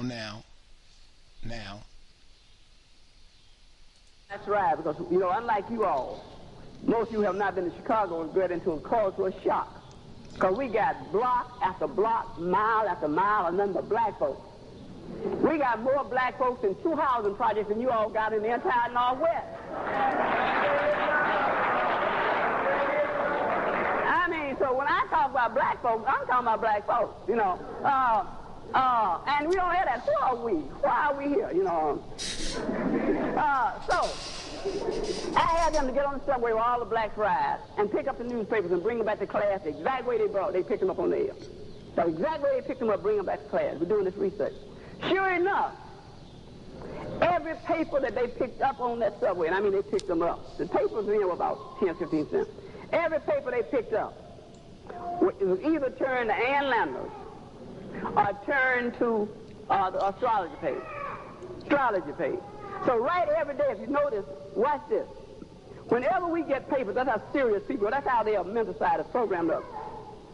Now. That's right, because, you know, unlike you all, most of you have not been to Chicago and got into a cultural shock. Because we got block after block, mile after mile, and none but black folks. We got more black folks in 2 housing projects than you all got in the entire Northwest. I mean, so when I talk about black folks, I'm talking about black folks, you know. And we don't have that. Who are we? Why are we here, you know? So, I had them to get on the subway where all the blacks ride and pick up the newspapers and bring them back to class the exact way they picked them up on the air. The exact way they picked them up, bring them back to class. We're doing this research. Sure enough, every paper that they picked up on that subway, and I mean they picked them up, the papers were about 10, 15 cents. Every paper they picked up, it was either turned to Ann Landers or turned to the astrology page. Astrology page. So right every day, if you notice, watch this. Whenever we get papers, that's how serious people, that's how they are mental side is programmed up.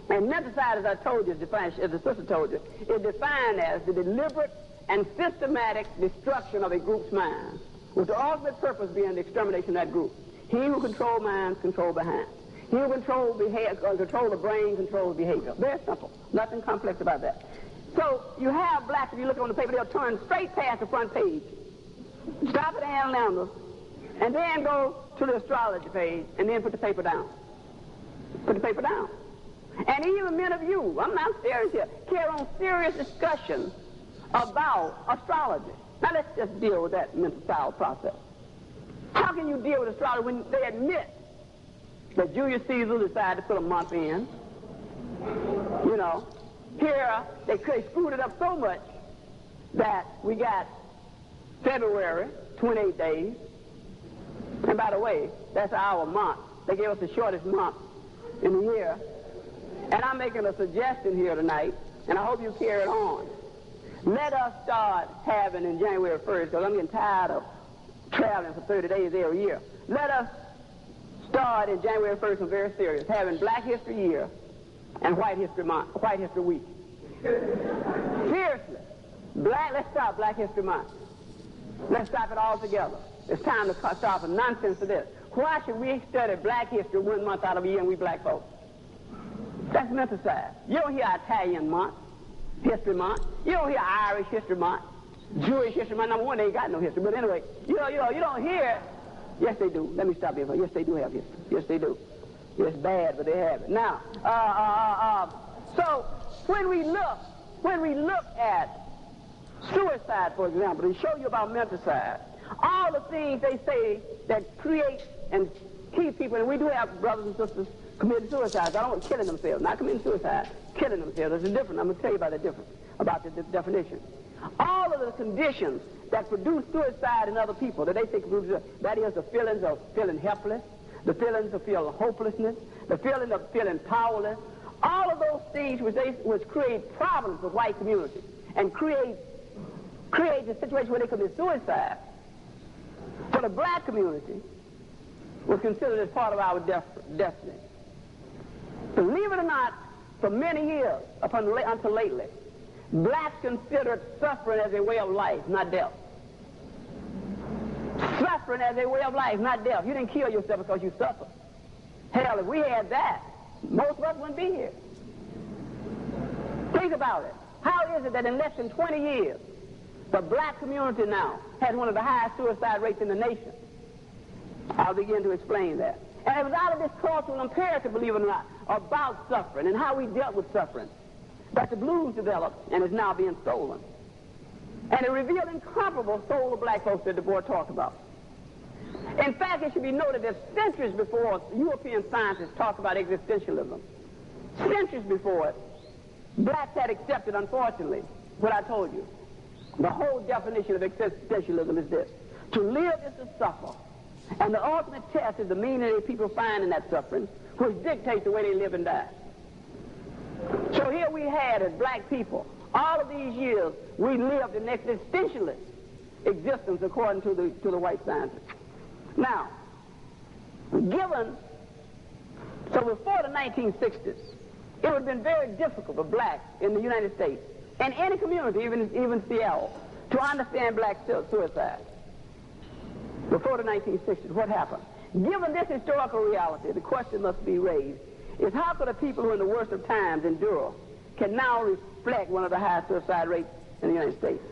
And mental side, as I told you, is defined, as the sister told you, is defined as the deliberate and systematic destruction of a group's mind, with the ultimate purpose being the extermination of that group. He who controls minds controls the hands. He who controls the brain controls behavior. Very simple. Nothing complex about that. So you have blacks, if you look on the paper, they'll turn straight past the front page, stop at Ann Landers, and then go to the astrology page, and then put the paper down. Put the paper down. And even men of you, I'm not serious here, carry on serious discussions about astrology. Now let's just deal with that mental style process. How can you deal with astrology when they admit that Julius Caesar decided to put a month in? You know, here they screwed it up so much that we got February, 28 days. And by the way, that's our month. They gave us the shortest month in the year. And I'm making a suggestion here tonight, and I hope you carry it on. Let us start having in January 1st, because I'm getting tired of traveling for 30 days every year. Let us start in January 1st, I'm very serious, having Black History Year and White History Month, White History Week. Seriously. Let's stop Black History Month. Let's stop it all together. It's time to stop the nonsense of this. Why should we study Black history 1 month out of a year and we black folks? That's mental side. You don't hear Italian month, history month. You don't hear Irish history month, Jewish history month. Number one, they ain't got no history. But anyway, you don't hear. Yes, they do. Let me stop here. Yes, they do have history. Yes, they do. It's bad, but they have it. Now, so when we look at suicide, for example, to show you about mental side, all the things they say that create and keep people, and we do have brothers and sisters committing suicide. I don't want killing themselves, not committing suicide, killing themselves. There's a difference. I'm going to tell you about the difference, about the definition. All of the conditions that produce suicide in other people, that they think produce, that is the feelings of feeling helpless, the feelings of feeling hopelessness, the feeling of feeling powerless, all of those things which create problems for white communities and create the situation where they commit suicide, for the black community was considered as part of our destiny. Believe it or not, for many years, until lately, blacks considered suffering as a way of life, not death. Suffering as a way of life, not death. You didn't kill yourself because you suffered. Hell, if we had that, most of us wouldn't be here. Think about it. How is it that in less than 20 years, the black community now has one of the highest suicide rates in the nation? I'll begin to explain that. And it was out of this cultural imperative, believe it or not, about suffering and how we dealt with suffering, that the blues developed and is now being stolen. And it revealed incomparable soul of black folks that the board talked about. In fact, it should be noted that centuries before European scientists talked about existentialism, centuries before it, blacks had accepted, unfortunately, what I told you. The whole definition of existentialism is this: to live is to suffer. And the ultimate test is the meaning that people find in that suffering, which dictates the way they live and die. So here we had, as black people, all of these years, we lived an existentialist existence according to the white scientists. Now, so before the 1960s, it would have been very difficult for blacks in the United States in any community, even Seattle, to understand black suicide. Before the 1960s, what happened? Given this historical reality, the question must be raised is how could a people who in the worst of times endure can now reflect one of the highest suicide rates in the United States?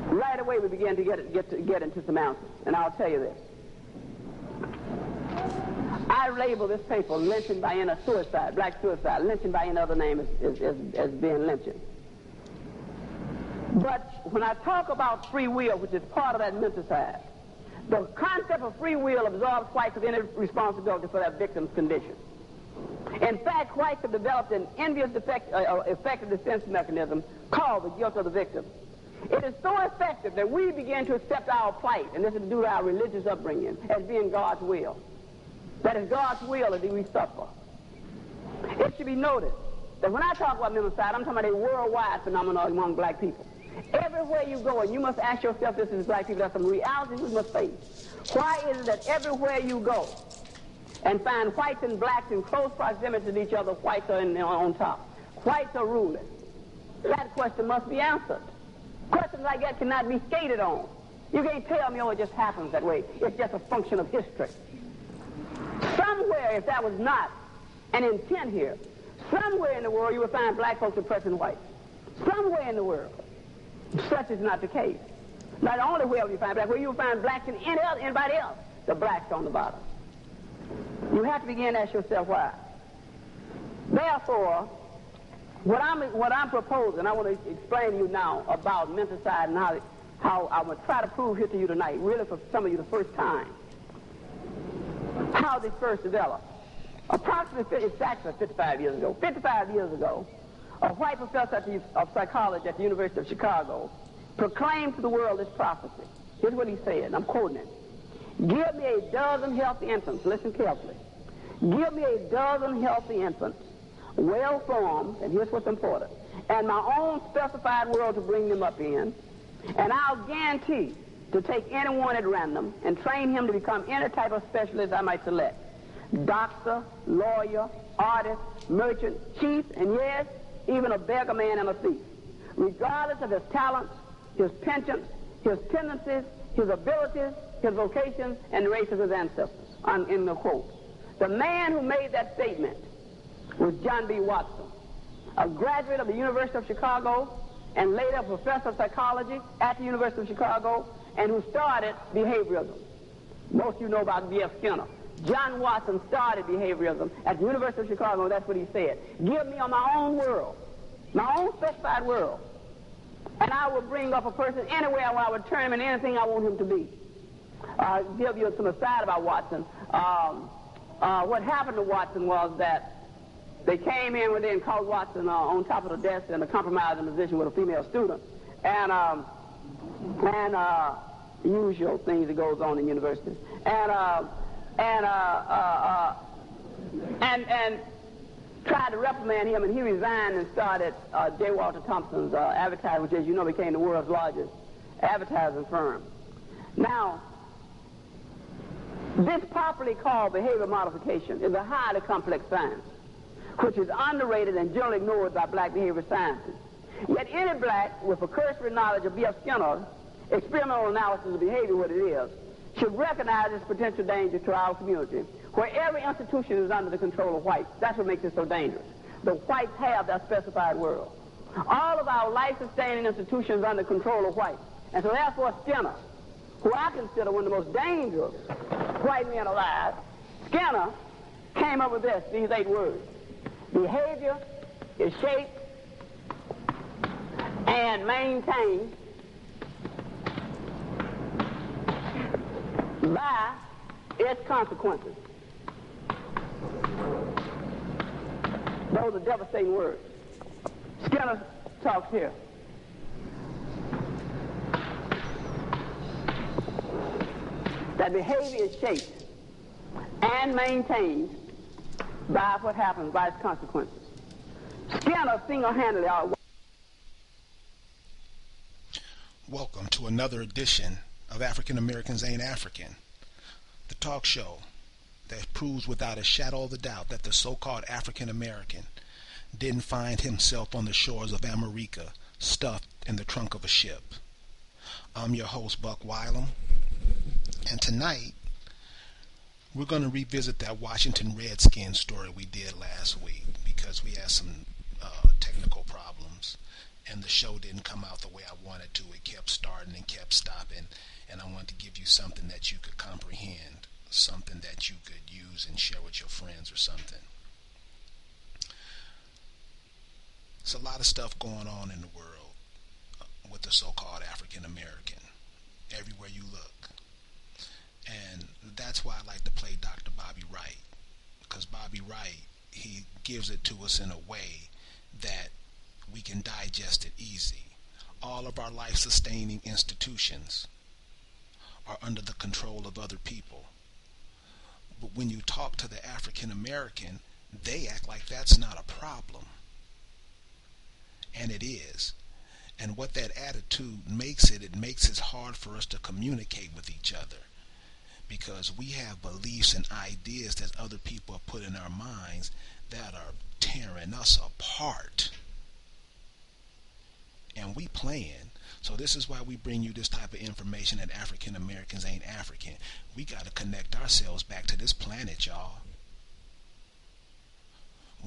Right away we began to get into some answers, and I'll tell you this. I label this paper lynching by any suicide, black suicide, lynching by any other name as being lynching. But when I talk about free will, which is part of that mental side, the concept of free will absorbs whites of any responsibility for their victim's condition. In fact, whites have developed an envious effective defense mechanism called the guilt of the victim. It is so effective that we begin to accept our plight, and this is due to our religious upbringing, as being God's will. That is God's will that we suffer. It should be noted that when I talk about mental side, I'm talking about a worldwide phenomenon among black people. Everywhere you go, and you must ask yourself this as black people, there's some realities we must face. Why is it that everywhere you go and find whites and blacks in close proximity to each other, whites are on top? Whites are ruling. That question must be answered. Questions like that cannot be skated on. You can't tell me, oh, it just happens that way. It's just a function of history. Somewhere, if that was not an intent here, somewhere in the world you will find black folks oppressing whites. Somewhere in the world. Such is not the case. Not only where you find blacks, where you will find blacks and anybody else, the blacks on the bottom. You have to begin to ask yourself why. Therefore, what I'm proposing, I want to explain to you now about mental side and how I'm going to try to prove here to you tonight, really for some of you the first time, how this first developed. Approximately, it's actually 55 years ago. 55 years ago, a white professor of psychology at the University of Chicago proclaimed to the world this prophecy. Here's what he said, and I'm quoting it. Give me a dozen healthy infants, listen carefully. Give me a dozen healthy infants, well-formed, and here's what's important, and my own specified world to bring them up in, and I'll guarantee to take anyone at random and train him to become any type of specialist I might select. Doctor, lawyer, artist, merchant, chief, and yes, even a beggar man and a thief. Regardless of his talents, his penchants, his tendencies, his abilities, his vocations, and the race of his ancestors. In the quote. The man who made that statement was John B. Watson, a graduate of the University of Chicago and later a professor of psychology at the University of Chicago, and who started behaviorism. Most of you know about B.F. Skinner. John Watson started behaviorism at the University of Chicago, and that's what he said. Give me on my own world, my own specified world, and I will bring up a person anywhere where I would turn him into anything I want him to be. I'll give you some aside about Watson. What happened to Watson was that they came in one day and caught Watson on top of the desk in a compromising position with a female student. And usual things that goes on in universities. And tried to reprimand him, and he resigned and started J. Walter Thompson's advertising, which, as you know, became the world's largest advertising firm. Now, this properly called behavior modification is a highly complex science, which is underrated and generally ignored by black behavior scientists. Yet any black with a cursory knowledge of B.F. Skinner's experimental analysis of behavior, what it is, should recognize its potential danger to our community, where every institution is under the control of whites. That's what makes it so dangerous. The whites have their specified world. All of our life-sustaining institutions are under control of whites. And so therefore Skinner, who I consider one of the most dangerous white men alive, Skinner came up with these 8 words. Behavior is shaped and maintained by its consequences. Those are devastating words. Skinner talks here. That behavior is shaped and maintained by what happens, by its consequences. Skinner single-handedly... Welcome to another edition of African Americans Ain't African, the talk show that proves without a shadow of a doubt that the so-called African American didn't find himself on the shores of America stuffed in the trunk of a ship. I'm your host, Buck Wylam, and tonight we're going to revisit that Washington Redskins story we did last week because we had some technical problems and the show didn't come out the way I wanted to. It kept starting and kept stopping, and I wanted to give you something that you could comprehend, something that you could use and share with your friends or something. There's a lot of stuff going on in the world with the so-called African American everywhere you look. And that's why I like to play Dr. Bobby Wright, because Bobby Wright, he gives it to us in a way that we can digest it easy. All of our life-sustaining institutions are under the control of other people. But when you talk to the African American, they act like that's not a problem. And it is. And what that attitude makes it makes it hard for us to communicate with each other. Because we have beliefs and ideas that other people have put in our minds that are tearing us apart. And we playing. So this is why we bring you this type of information that African Americans ain't African. We got to connect ourselves back to this planet, y'all.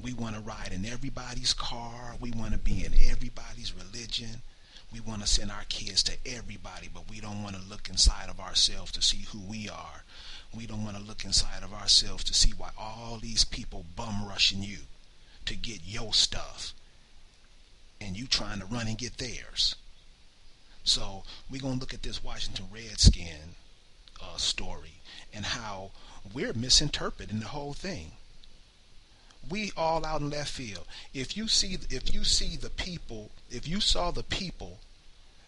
We want to ride in everybody's car. We want to be in everybody's religion. We want to send our kids to everybody, but we don't want to look inside of ourselves to see who we are. We don't want to look inside of ourselves to see why all these people bum rushing you to get your stuff and you trying to run and get theirs. So we're going to look at this Washington Redskin story and how we're misinterpreting the whole thing. We all out in left field. If you saw the people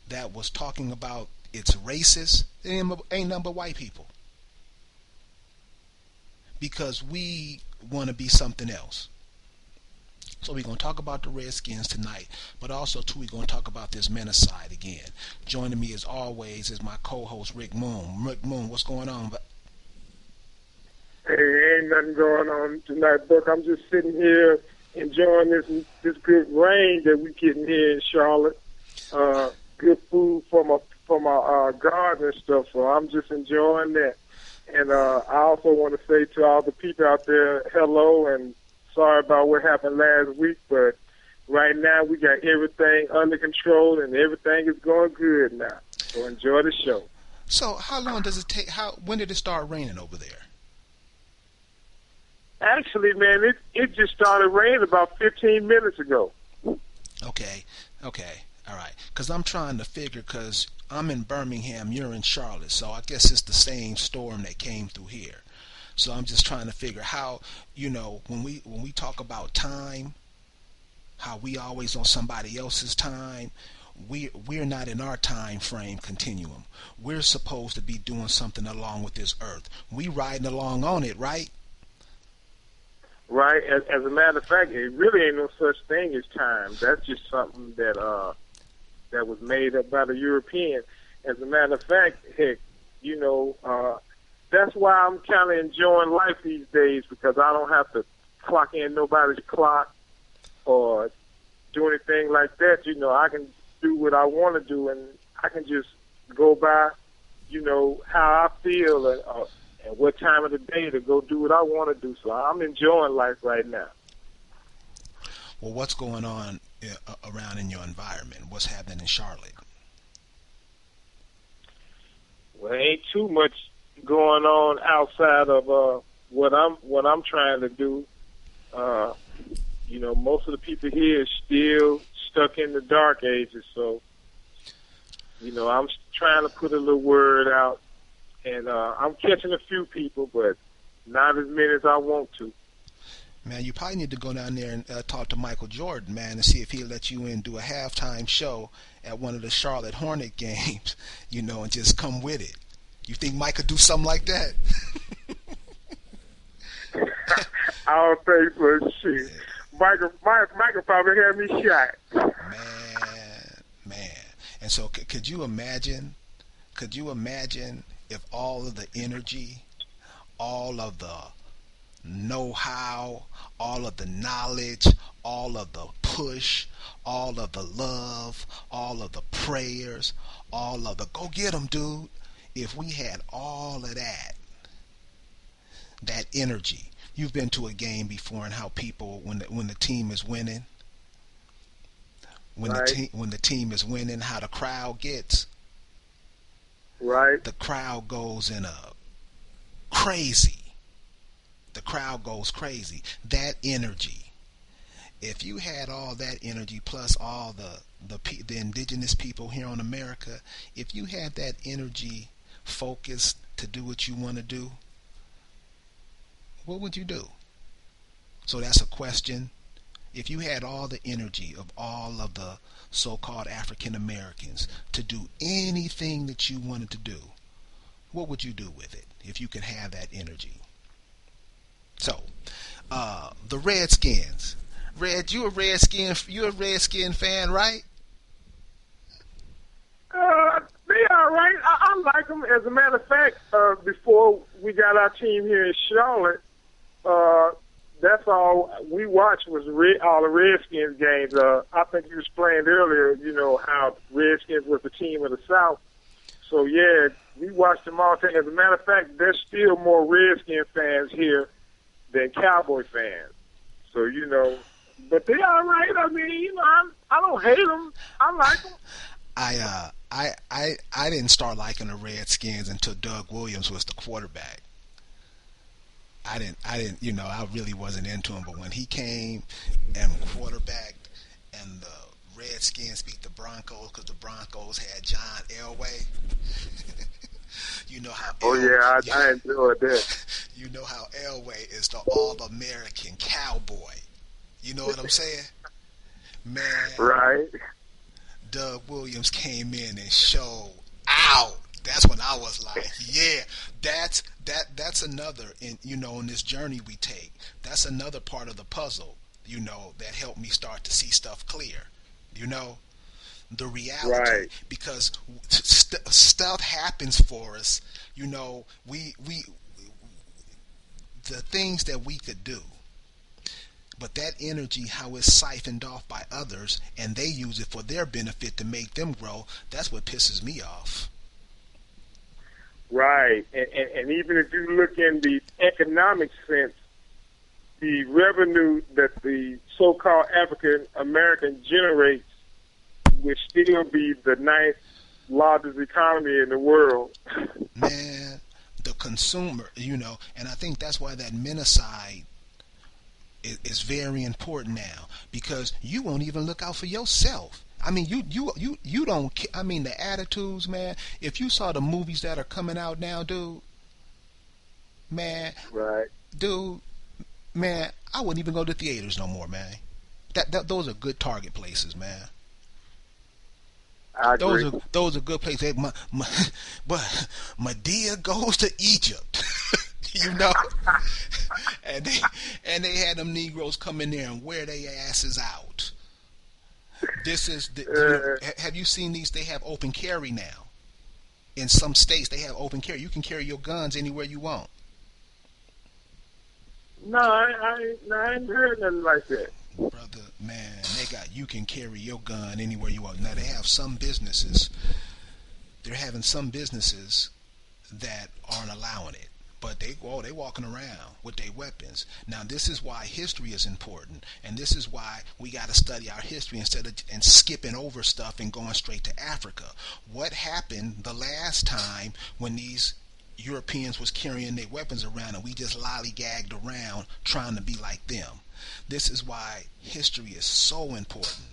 that was talking about it's racist, it ain't nothing but white people. Because we want to be something else. So we're going to talk about the Redskins tonight, but also too we're going to talk about this menacide again. Joining me as always is my co-host Rick Moon. Rick Moon, what's going on? Hey, ain't nothing going on tonight, Buck. I'm just sitting here enjoying this good rain that we getting here in Charlotte. Good food for my garden and stuff. So I'm just enjoying that. And I also want to say to all the people out there, hello, and sorry about what happened last week, but right now we got everything under control and everything is going good now. So enjoy the show. So how long does it take? When did it start raining over there? Actually, man, it just started raining about 15 minutes ago. Okay, all right. Because I'm trying to figure, because I'm in Birmingham, you're in Charlotte, so I guess it's the same storm that came through here. So I'm just trying to figure how, when we talk about time, how we always on somebody else's time, we're not in our time frame continuum. We're supposed to be doing something along with this earth. We riding along on it, right? Right. As a matter of fact, it really ain't no such thing as time. That's just something that was made up by the Europeans. As a matter of fact, heck, that's why I'm kind of enjoying life these days, because I don't have to clock in nobody's clock or do anything like that. I can do what I want to do, and I can just go by, how I feel and what time of the day to go do what I want to do. So I'm enjoying life right now. Well, what's going on around in your environment? What's happening in Charlotte? Well, ain't too much going on outside of what I'm trying to do. Most of the people here are still stuck in the dark ages. So, I'm trying to put a little word out. And I'm catching a few people, but not as many as I want to. Man, you probably need to go down there and talk to Michael Jordan, man, and see if he'll let you in, do a halftime show at one of the Charlotte Hornet games, and just come with it. You think Mike could do something like that? I don't think so. Shit. Michael probably had me shot. Man. And so could you imagine if all of the energy, all of the know-how, all of the knowledge, all of the push, all of the love, all of the prayers, all of the go get 'em, dude. If we had all of that energy. You've been to a game before and how people when the team is winning, Right. when the team is winning, how the crowd gets. Right. The crowd goes in a crazy. The crowd goes crazy. That energy. If you had all that energy plus all the indigenous people here in America, if you had that energy focused to do what you want to do, what would you do? So that's a question. If you had all the energy of all of the so-called African Americans to do anything that you wanted to do, what would you do with it if you could have that energy? So, the Redskins. Red, you a Redskin fan, right? They all right. I like them. As a matter of fact, before we got our team here in Charlotte, that's all we watched was all the Redskins games. I think you explained earlier, how Redskins was the team of the South. So, yeah, we watched them all. As a matter of fact, there's still more Redskin fans here than Cowboy fans. So, but they all right. I mean, I don't hate them. I like them. I didn't start liking the Redskins until Doug Williams was the quarterback. I didn't, I really wasn't into him. But when he came and quarterbacked, and the Redskins beat the Broncos because the Broncos had John Elway. You know how? Oh yeah, I enjoyed that. You know how Elway is the all-American cowboy. You know what I'm saying, man? Right. Doug Williams came in and showed out. That's when I was like, yeah, that's another in this journey we take. That's another part of the puzzle, that helped me start to see stuff clear. The reality, right. Because stuff happens for us. We the things that we could do. But that energy, how it's siphoned off by others, and they use it for their benefit to make them grow, that's what pisses me off. Right. And even if you look in the economic sense, the revenue that the so-called African American generates would still be the ninth largest economy in the world. Man, the consumer, and I think that's why that menacide is very important now, because you won't even look out for yourself. I mean, you don't. I mean, the attitudes, man. If you saw the movies that are coming out now, dude, man, right, dude, man, I wouldn't even go to theaters no more, man. Those are good target places, man. I agree. Those are good places. But Medea goes to Egypt. and they had them Negroes come in there and wear their asses out. This is have you seen these? They have open carry now. In some states, they have open carry. You can carry your guns anywhere you want. No, I ain't heard nothing like that. Brother, man, you can carry your gun anywhere you want. Now they have some businesses. They're having some businesses that aren't allowing it. But they walking around with their weapons. Now this is why history is important, and this is why we got to study our history instead of and skipping over stuff and going straight to Africa. What happened the last time when these Europeans was carrying their weapons around and we just lollygagged around trying to be like them? This is why history is so important,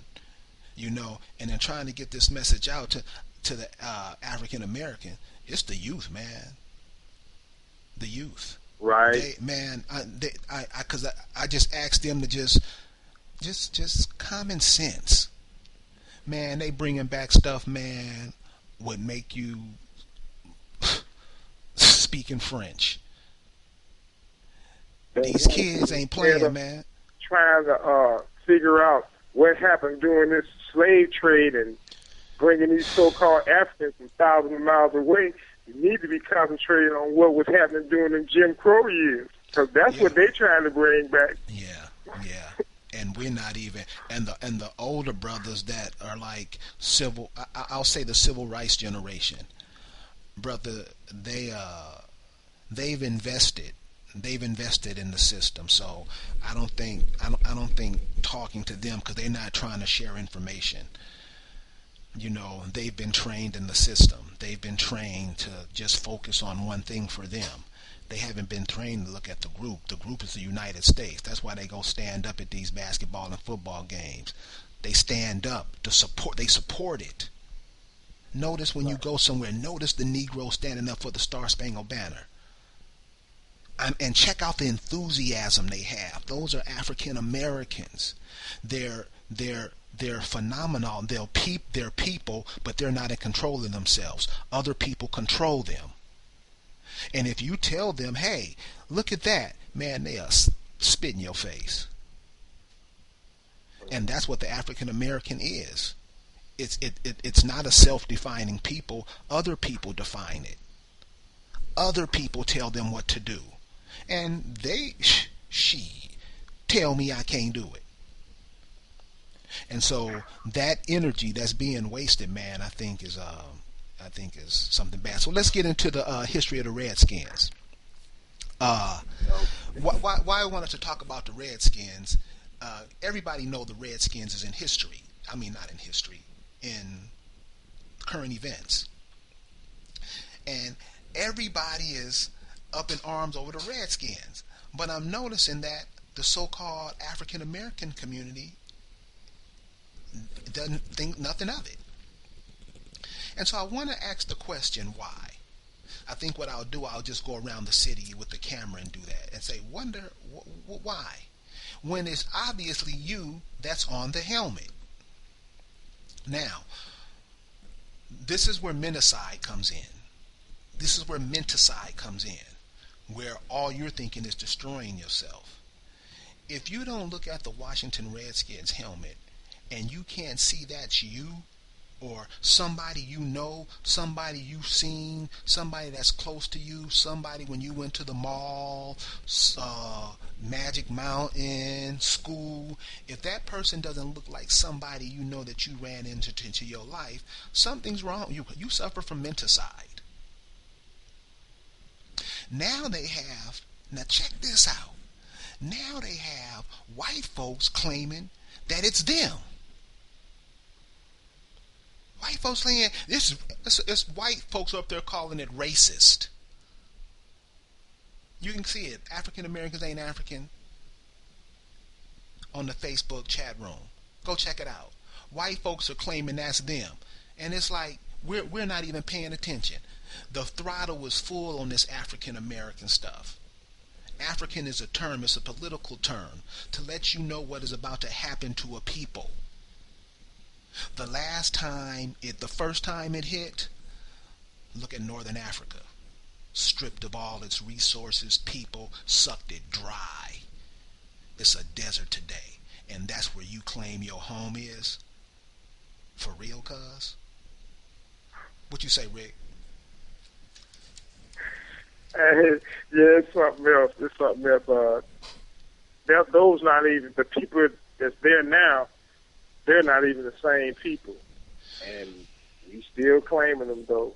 and in trying to get this message out to the African American. It's the youth, man. The youth, right? Because I just asked them to just common sense, man. They bringing back stuff, man, would make you speaking French. These kids ain't playing, man. Trying to figure out what happened during this slave trade and bringing these so-called Africans from thousands of miles away. You need to be concentrating on what was happening during the Jim Crow years. Because that's Yeah. what they're trying to bring back. Yeah, yeah. And we're not even, and the older brothers that are like I'll say the civil rights generation, brother, they've invested. They've invested in the system, so I don't think talking to them because they're not trying to share information. You know, they've been trained in the system. They've been trained to just focus on one thing for them. They haven't been trained to look at the group. The group is the United States. That's why they go stand up at these basketball and football games. They stand up to support. They support it. Notice when you go somewhere, notice the Negro standing up for the Star Spangled Banner. And check out the enthusiasm they have. Those are African Americans. They're phenomenal. They're people, but they're not in control of themselves. Other people control them. And if you tell them, hey, look at that, man, they'll spit in your face. And that's what the African American is. It's not a self-defining people. Other people define it. Other people tell them what to do. And she tell me I can't do it. And so that energy that's being wasted, man, I think is something bad. So let's get into the history of the Redskins. Why I wanted to talk about the Redskins? Everybody know the Redskins is in history. I mean, not in history, in current events, and everybody is up in arms over the Redskins. But I'm noticing that the so-called African American community doesn't think nothing of it. And so I want to ask the question, why? I think what I'll do, I'll just go around the city with the camera and do that and say, wonder why? When it's obviously you that's on the helmet. Now, this is where menticide comes in. This is where menticide comes in, where all you're thinking is destroying yourself. If you don't look at the Washington Redskins helmet and you can't see that's you, or somebody you know, somebody you've seen, somebody that's close to you, somebody when you went to the mall, Magic Mountain, school, if that person doesn't look like somebody you know that you ran into your life, something's wrong. You suffer from menticide. Now check this out. Now they have white folks claiming that it's them. White folks saying it's white folks up there calling it racist. You can see it. African Americans ain't African on the Facebook chat room. Go check it out. White folks are claiming that's them, and it's like we're not even paying attention. The throttle is full on this African American stuff. African is a term. It's a political term to let you know what is about to happen to a people. The first time it hit, look at Northern Africa. Stripped of all its resources, people, sucked it dry. It's a desert today. And that's where you claim your home is? For real, cuz? What you say, Rick? Yeah, it's something else. It's something else. Those not even the people that's there now. They're not even the same people, and we still claiming them though.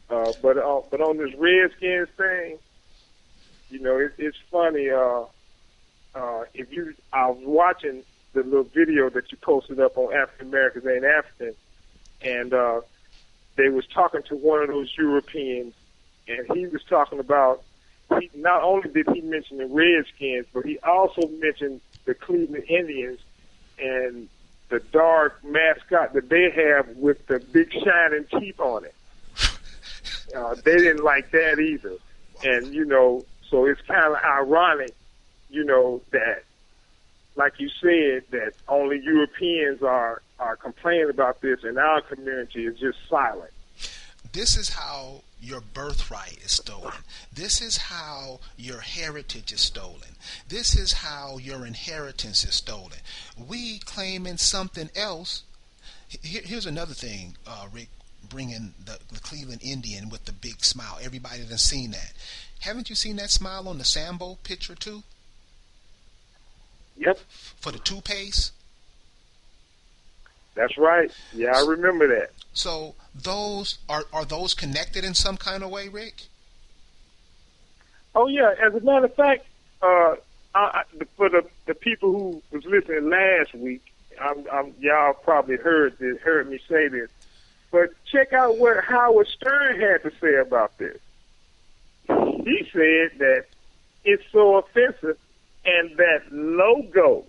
But on this Redskins thing, you know, it's funny. I was watching the little video that you posted up on African Americans Ain't African, and they was talking to one of those Europeans, and he was talking about. Not only did he mention the Redskins, but he also mentioned the Cleveland Indians and the dark mascot that they have with the big shining teeth on it. They didn't like that either. And, you know, so it's kind of ironic, you know, that, like you said, that only Europeans are complaining about this and our community is just silent. This is how your birthright is stolen. This is how your heritage is stolen. This is how your inheritance is stolen. We claiming something else. Here's another thing, Rick. bringing the Cleveland Indian with the big smile. Everybody done seen that. Haven't you seen that smile on the Sambo picture too? Yep, For the toothpaste? that's right. Yeah, I remember that. So those are those connected in some kind of way, Rick? Oh yeah, as a matter of fact, for the people who was listening last week, y'all probably heard me say this, but check out what Howard Stern had to say about this. He said that it's so offensive, and that logo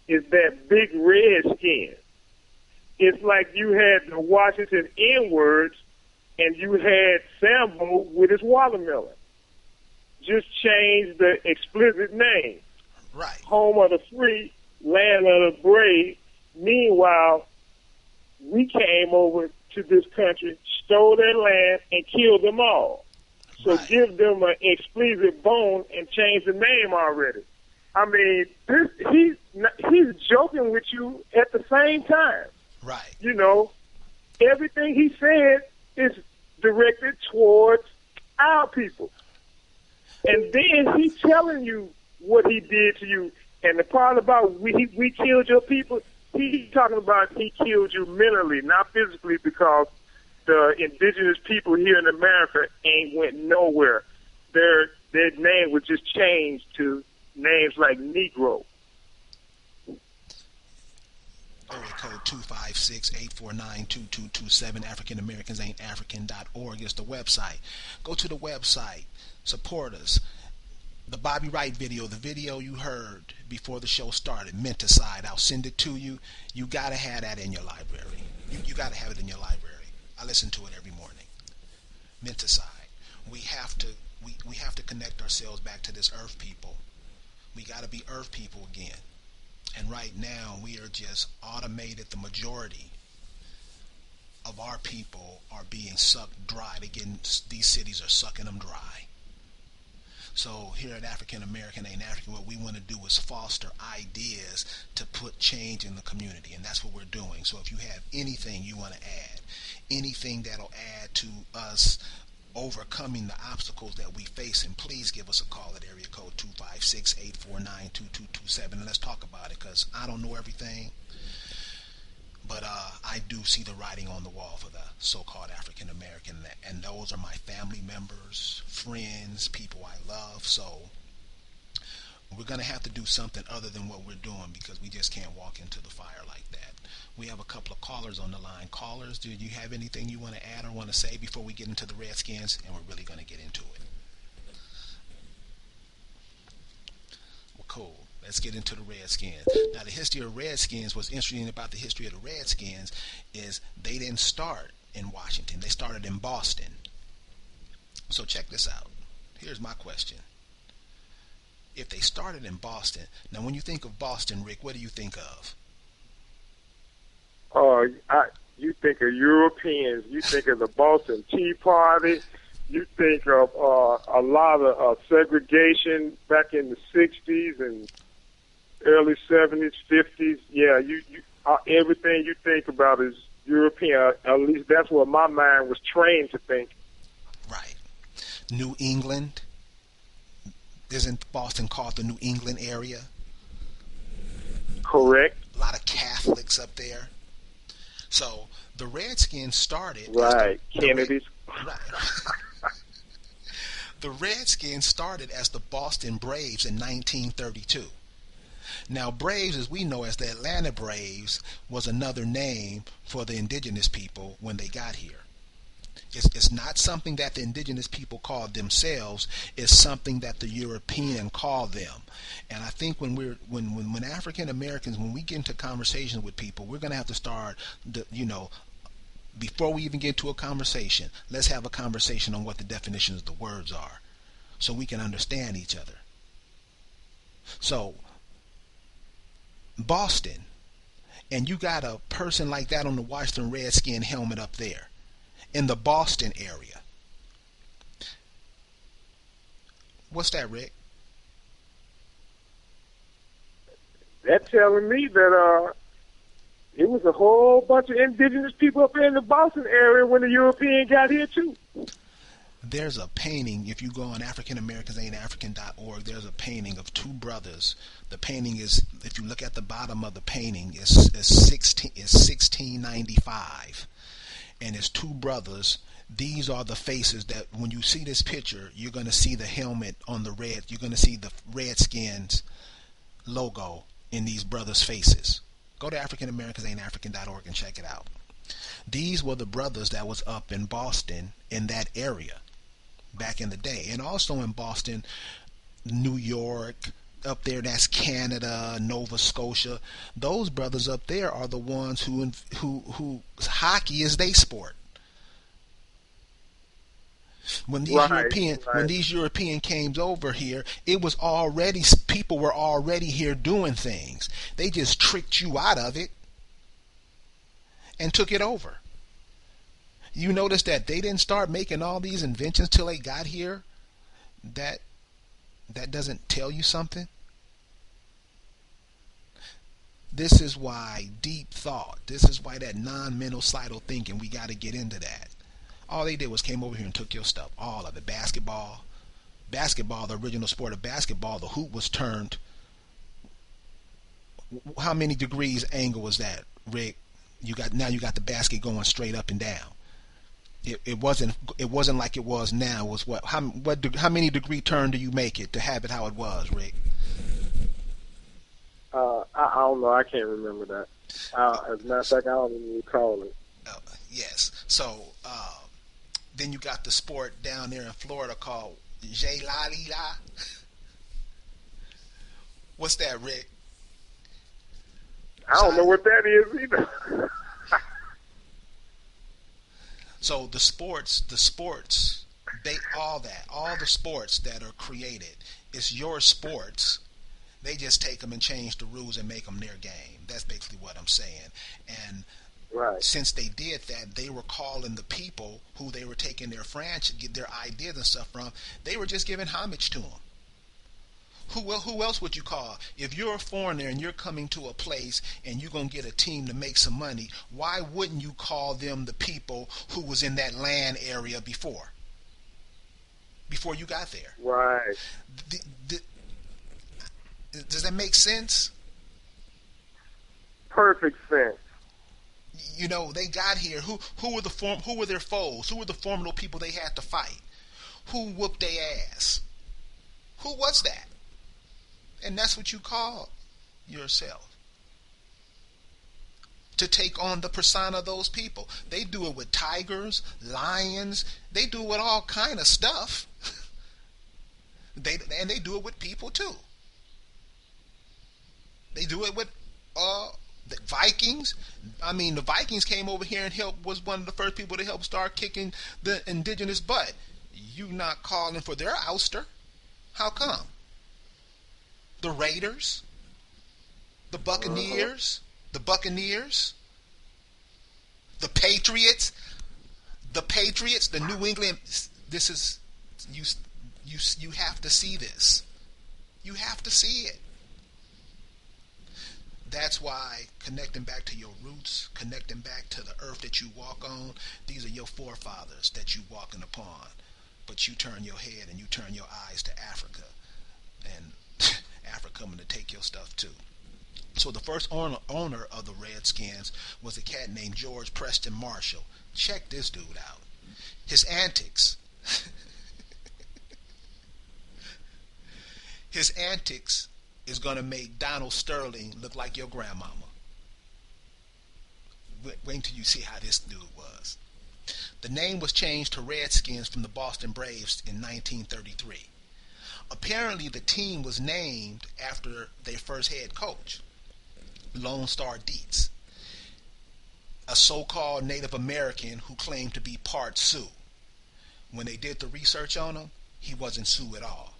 is that big Redskin. It's like you had the Washington N-words, and you had Sambo with his watermelon. Just change the explicit name. Right. Home of the free, land of the brave. Meanwhile, we came over to this country, stole their land, and killed them all. So Right. give them an explicit bone and change the name already. I mean, he's joking with you at the same time. Right. You know, everything he said is directed towards our people. And then he's telling you what he did to you. And the part about we killed your people, he's talking about he killed you mentally, not physically, because the indigenous people here in America ain't went nowhere. Their name was just changed to names like Negro. Area code 256-849-2227. AfricanAmericansAintAfrican.org is the website. Go to the website. Support us. The Bobby Wright video, the video you heard before the show started, Menticide, I'll send it to you. You got to have that in your library. You got to have it in your library. I listen to it every morning. Menticide. We have to connect ourselves back to this earth people. We got to be earth people again. And right now, we are just automated. The majority of our people are being sucked dry. These cities are sucking them dry. So here at African American Ain't African, what we want to do is foster ideas to put change in the community, and that's what we're doing. So if you have anything you want to add, anything that'll add to us overcoming the obstacles that we face, and please give us a call at area code 256-849-2227, and let's talk about it, because I don't know everything, but I do see the writing on the wall for the so-called African American, and those are my family members, friends, people I love. So we're going to have to do something other than what we're doing, because we just can't walk into the fire like that. We have a couple of callers on the line. Callers, do you have anything you want to add or want to say before we get into the Redskins? And we're really going to get into it. Well, cool. Let's get into the Redskins. Now, the history of Redskins, what's interesting about the history of the Redskins is they didn't start in Washington. They started in Boston. So check this out. Here's my question. If they started in Boston, now when you think of Boston, Rick, what do you think of? You think of Europeans. You think of the Boston Tea Party. You think of a lot of segregation back in the 60s and early 70s, 50s. Yeah, everything you think about is European. At least that's what my mind was trained to think. Right. New England. Isn't Boston called the New England area? Correct. A lot of Catholics up there. So the Redskins started. Right. Kennedy's. The Redskins started as the Boston Braves in 1932. Now, Braves, as we know as the Atlanta Braves, was another name for the indigenous people when they got here. It's not something that the indigenous people called themselves. It's something that the European called them. And I think when African Americans, when we get into conversations with people, we're going to have to start, before we even get to a conversation, let's have a conversation on what the definitions of the words are, so we can understand each other. So, Boston, and you got a person like that on the Washington Redskin helmet up there, in the Boston area. What's that, Rick? That's telling me that it was a whole bunch of indigenous people up in the Boston area when the European got here too. There's a painting, if you go on AfricanAmericans.org, there's a painting of two brothers. The painting is, if you look at the bottom of the painting, is 1695. And it's two brothers. These are the faces that, when you see this picture, you're going to see the helmet on the red. You're going to see the Redskins logo in these brothers' faces. Go to AfricanAmericans.org and check it out. These were the brothers that was up in Boston, in that area, back in the day. And also in Boston, New York, up there, that's Canada, Nova Scotia. Those brothers up there are the ones who hockey is their sport. When these European came over here, it was already, people were already here doing things. They just tricked you out of it and took it over. You notice that they didn't start making all these inventions till they got here. That doesn't tell you something. This is why deep thought, this is why that non-mental thinking, we got to get into that. All they did was came over here and took your stuff, all of it. Basketball, the original sport of basketball, the hoop was turned. How many degrees angle was that, Rick? You got the basket going straight up and down. It wasn't like it was now. It was what? How many degree turn do you make it to have it how it was, Rick? I don't know. I can't remember that. As a matter of fact, I don't even recall it. Yes. So then you got the sport down there in Florida called J-La-Li-La. What's that, Rick? I don't know what that is either. So the sports, all the sports that are created, it's your sports. They just take them and change the rules and make them their game. That's basically what I'm saying. And right. Since they did that, they were calling the people who they were taking their ideas and stuff from, they were just giving homage to them. Who else would you call? If you're a foreigner and you're coming to a place and you're going to get a team to make some money, why wouldn't you call them the people who was in that land area before you got there? Right. Does that make sense? Perfect sense. You know, they got here. Who were their foes? Who were the formidable people they had to fight? Who whooped their ass? Who was that? And that's what you call yourself. To take on the persona of those people. They do it with tigers, lions. They do it with all kind of stuff. They do it with people too. They do it with the Vikings. I mean, the Vikings came over here and was one of the first people to help start kicking the indigenous butt. You not calling for their ouster? How come? The Raiders, the Buccaneers, the Patriots, the New England. This is you have to see this. You have to see it. That's why connecting back to your roots, connecting back to the earth that you walk on, these are your forefathers that you walking upon. But you turn your head and you turn your eyes to Africa, and Africa coming to take your stuff too. So the first owner of the Redskins was a cat named George Preston Marshall. Check this dude out. His antics. His antics is going to make Donald Sterling look like your grandmama. Wait until you see how this dude was. The name was changed to Redskins from the Boston Braves in 1933. Apparently, the team was named after their first head coach, Lone Star Dietz, a so-called Native American who claimed to be part Sioux. When they did the research on him, he wasn't Sioux at all.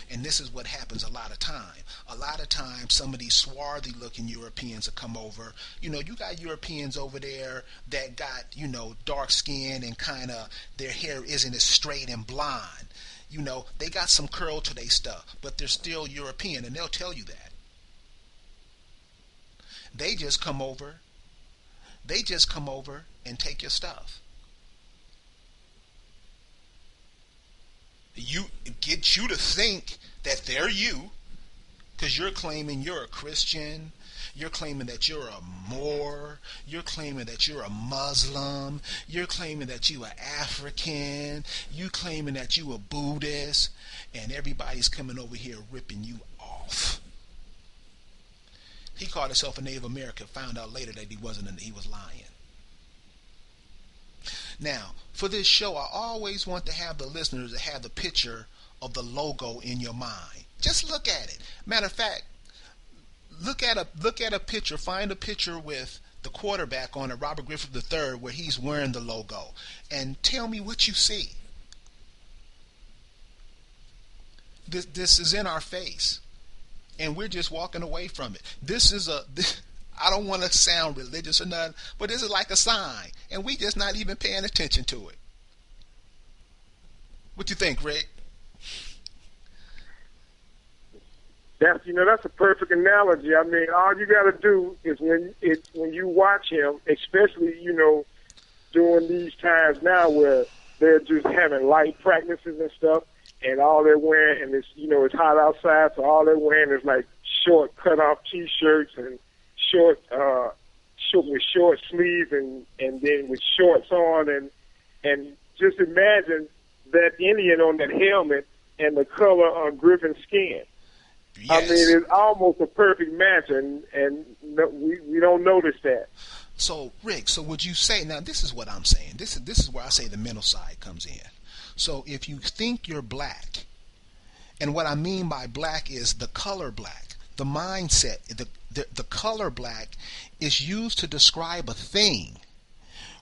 And this is what happens a lot of time. A lot of times, some of these swarthy-looking Europeans will come over. You know, you got Europeans over there that got, dark skin and kind of their hair isn't as straight and blonde. They got some curl to their stuff, but they're still European, and they'll tell you that. They just come over They just come over and take your stuff. You get you to think that they're you because you're claiming you're a Christian. You're claiming that you're a Moor. You're claiming that you're a Muslim. You're claiming that you are African. You claiming that you a Buddhist. And everybody's coming over here ripping you off. He called himself a Native American. Found out later that he wasn't. He was lying. Now, for this show, I always want to have the listeners to have the picture of the logo in your mind. Just look at it. Matter of fact, look at a picture. Find a picture with the quarterback on it, Robert Griffith III, where he's wearing the logo, and tell me what you see. This is in our face, and we're just walking away from it. I don't want to sound religious or nothing, but this is like a sign, and we just not even paying attention to it. What you think, Rick? That's a perfect analogy. I mean, all you got to do is when you watch him, especially during these times now where they're just having light practices and stuff, and all they're wearing, and it's hot outside, so all they're wearing is like short cut off T-shirts and short with short sleeves and then with shorts on, and just imagine that Indian on that helmet and the color on Griffin's skin. Yes. I mean, it's almost a perfect match, and we don't notice that. So, Rick, would you say, now this is what I'm saying. This is where I say the mental side comes in. So if you think you're black, and what I mean by black is the color black, the mindset, the color black is used to describe a thing.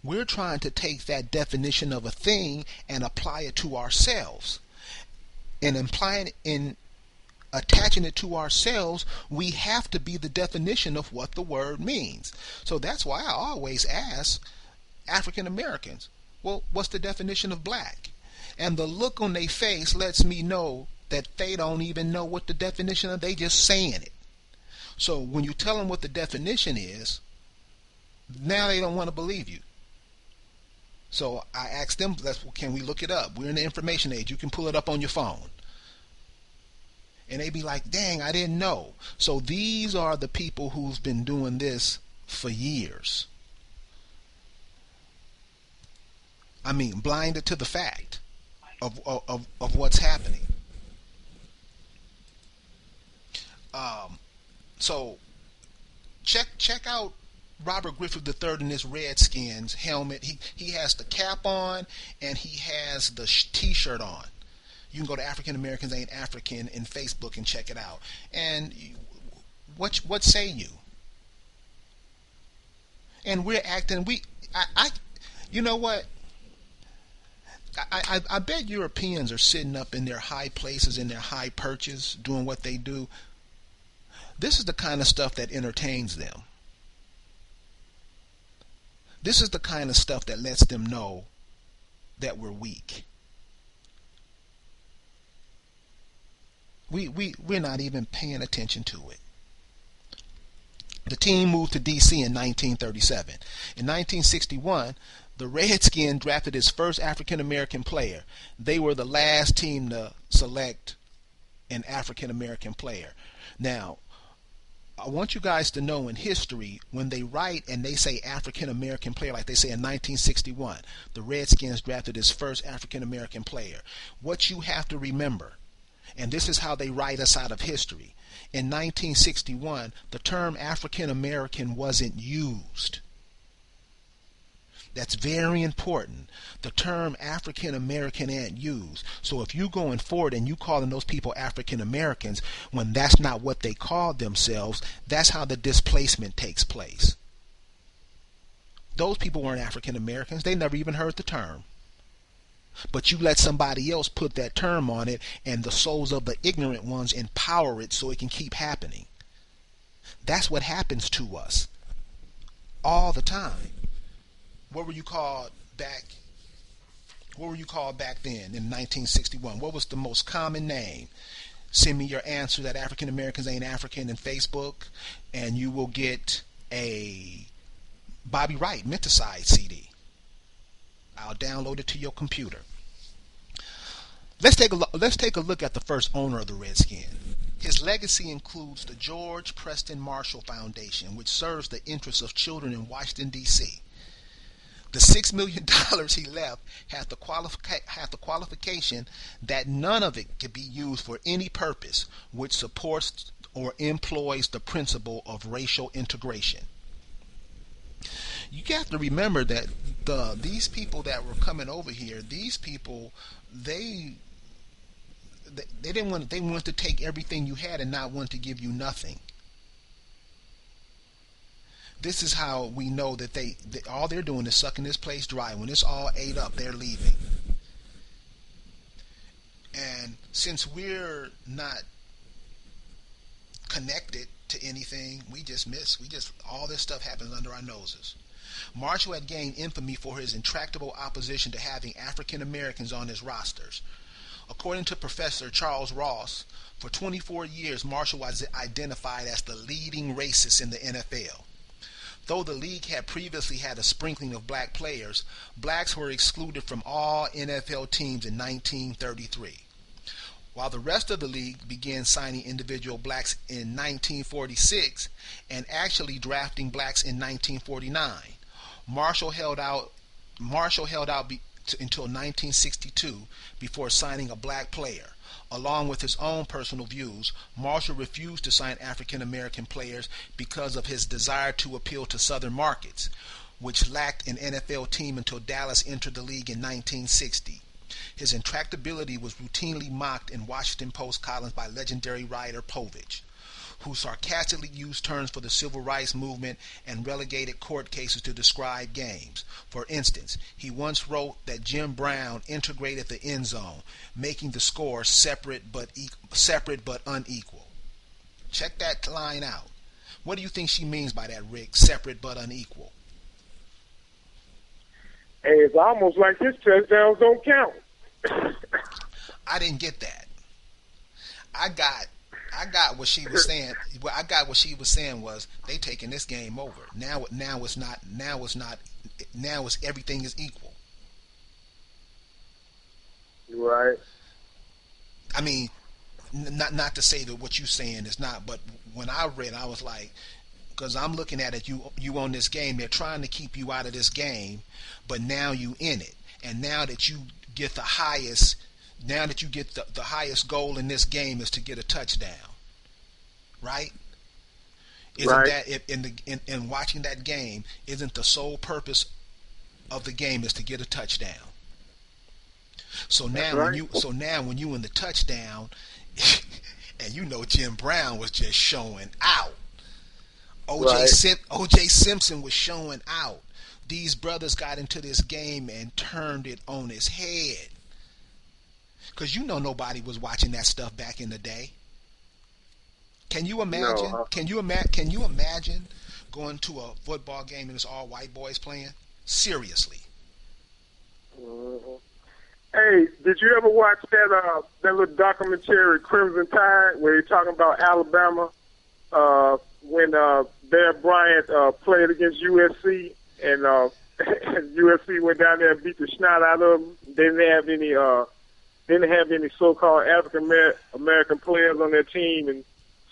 We're trying to take that definition of a thing and apply it to ourselves. And attaching it to ourselves, we have to be the definition of what the word means. So that's why I always ask African Americans, well, what's the definition of black? And the look on their face lets me know that they don't even know what the definition of, they just saying it. So when you tell them what the definition is, now they don't want to believe you. So I asked them, can we look it up? We're in the information age. You can pull it up on your phone. And they be like, dang, I didn't know. So these are the people who's been doing this for years. I mean, blinded to the fact of what's happening. So check out Robert Griffith III in his Redskins helmet. He has the cap on and he has the T-shirt on. You can go to African Americans Ain't African in Facebook and check it out. And what say you? And we're acting. You know what? I bet Europeans are sitting up in their high places, in their high perches, doing what they do. This is the kind of stuff that entertains them. This is the kind of stuff that lets them know that we're weak. We're not even paying attention to it. The team moved to D.C. in 1937. In 1961, the Redskins drafted its first African-American player. They were the last team to select an African-American player. Now, I want you guys to know in history, when they write and they say African-American player, like they say in 1961, the Redskins drafted its first African-American player. What you have to remember, and this is how they write us out of history, in 1961, the term African-American wasn't used. That's very important. The term African American ain't used. So if you going forward and you calling those people African Americans when that's not what they called themselves, that's how the displacement takes place. Those people weren't African Americans. They never even heard the term. But you let somebody else put that term on it, and the souls of the ignorant ones empower it so it can keep happening. That's what happens to us all the time. What were you called back then in 1961? What was the most common name? Send me your answer that African Americans Ain't African in Facebook, and you will get a Bobby Wright, Menticide CD. I'll download it to your computer. Let's take a look at the first owner of the Redskin. His legacy includes the George Preston Marshall Foundation, which serves the interests of children in Washington, D.C. The $6 million he left had the qualification that none of it could be used for any purpose which supports or employs the principle of racial integration. You have to remember that these people that were coming over here, these people, they didn't want, they wanted to take everything you had and not want to give you nothing. This is how we know that all they're doing is sucking this place dry. When it's all ate up, they're leaving. And since we're not connected to anything, we just all this stuff happens under our noses. Marshall had gained infamy for his intractable opposition to having African Americans on his rosters. According to Professor Charles Ross, for 24 years Marshall was identified as the leading racist in the NFL. Though the league had previously had a sprinkling of black players, blacks were excluded from all NFL teams in 1933. While the rest of the league began signing individual blacks in 1946 and actually drafting blacks in 1949, Marshall held out until 1962 before signing a black player. Along with his own personal views, Marshall refused to sign African American players because of his desire to appeal to Southern markets, which lacked an NFL team until Dallas entered the league in 1960. His intractability was routinely mocked in Washington Post columns by legendary writer Povich, who sarcastically used terms for the civil rights movement and relegated court cases to describe games. For instance, he once wrote that Jim Brown integrated the end zone, making the score separate but unequal. Check that line out. What do you think she means by that, Rick? Separate but unequal. Hey, it's almost like his touchdowns don't count. I didn't get that. I got what she was saying. Well, I got what she was saying was they taking this game over. Now it's not. Now it's everything is equal. Right. I mean, not to say that what you're saying is not, but when I read, I was like, because I'm looking at it, you on this game. They're trying to keep you out of this game, but now you in it, and now that you get the highest. Now that you get the highest goal in this game is to get a touchdown, right? Isn't right. that in watching that game? Isn't the sole purpose of the game is to get a touchdown? So now when you in the touchdown, and you know Jim Brown was just showing out. O.J. Simpson was showing out. These brothers got into this game and turned it on its head. Because you know nobody was watching that stuff back in the day. Can you imagine? No. Can you imagine going to a football game and it's all white boys playing? Seriously. Mm-hmm. Hey, did you ever watch that little documentary Crimson Tide, where you're talking about Alabama when Bear Bryant played against USC and USC went down there and beat the snot out of them? They didn't have any so-called African American players on their team, and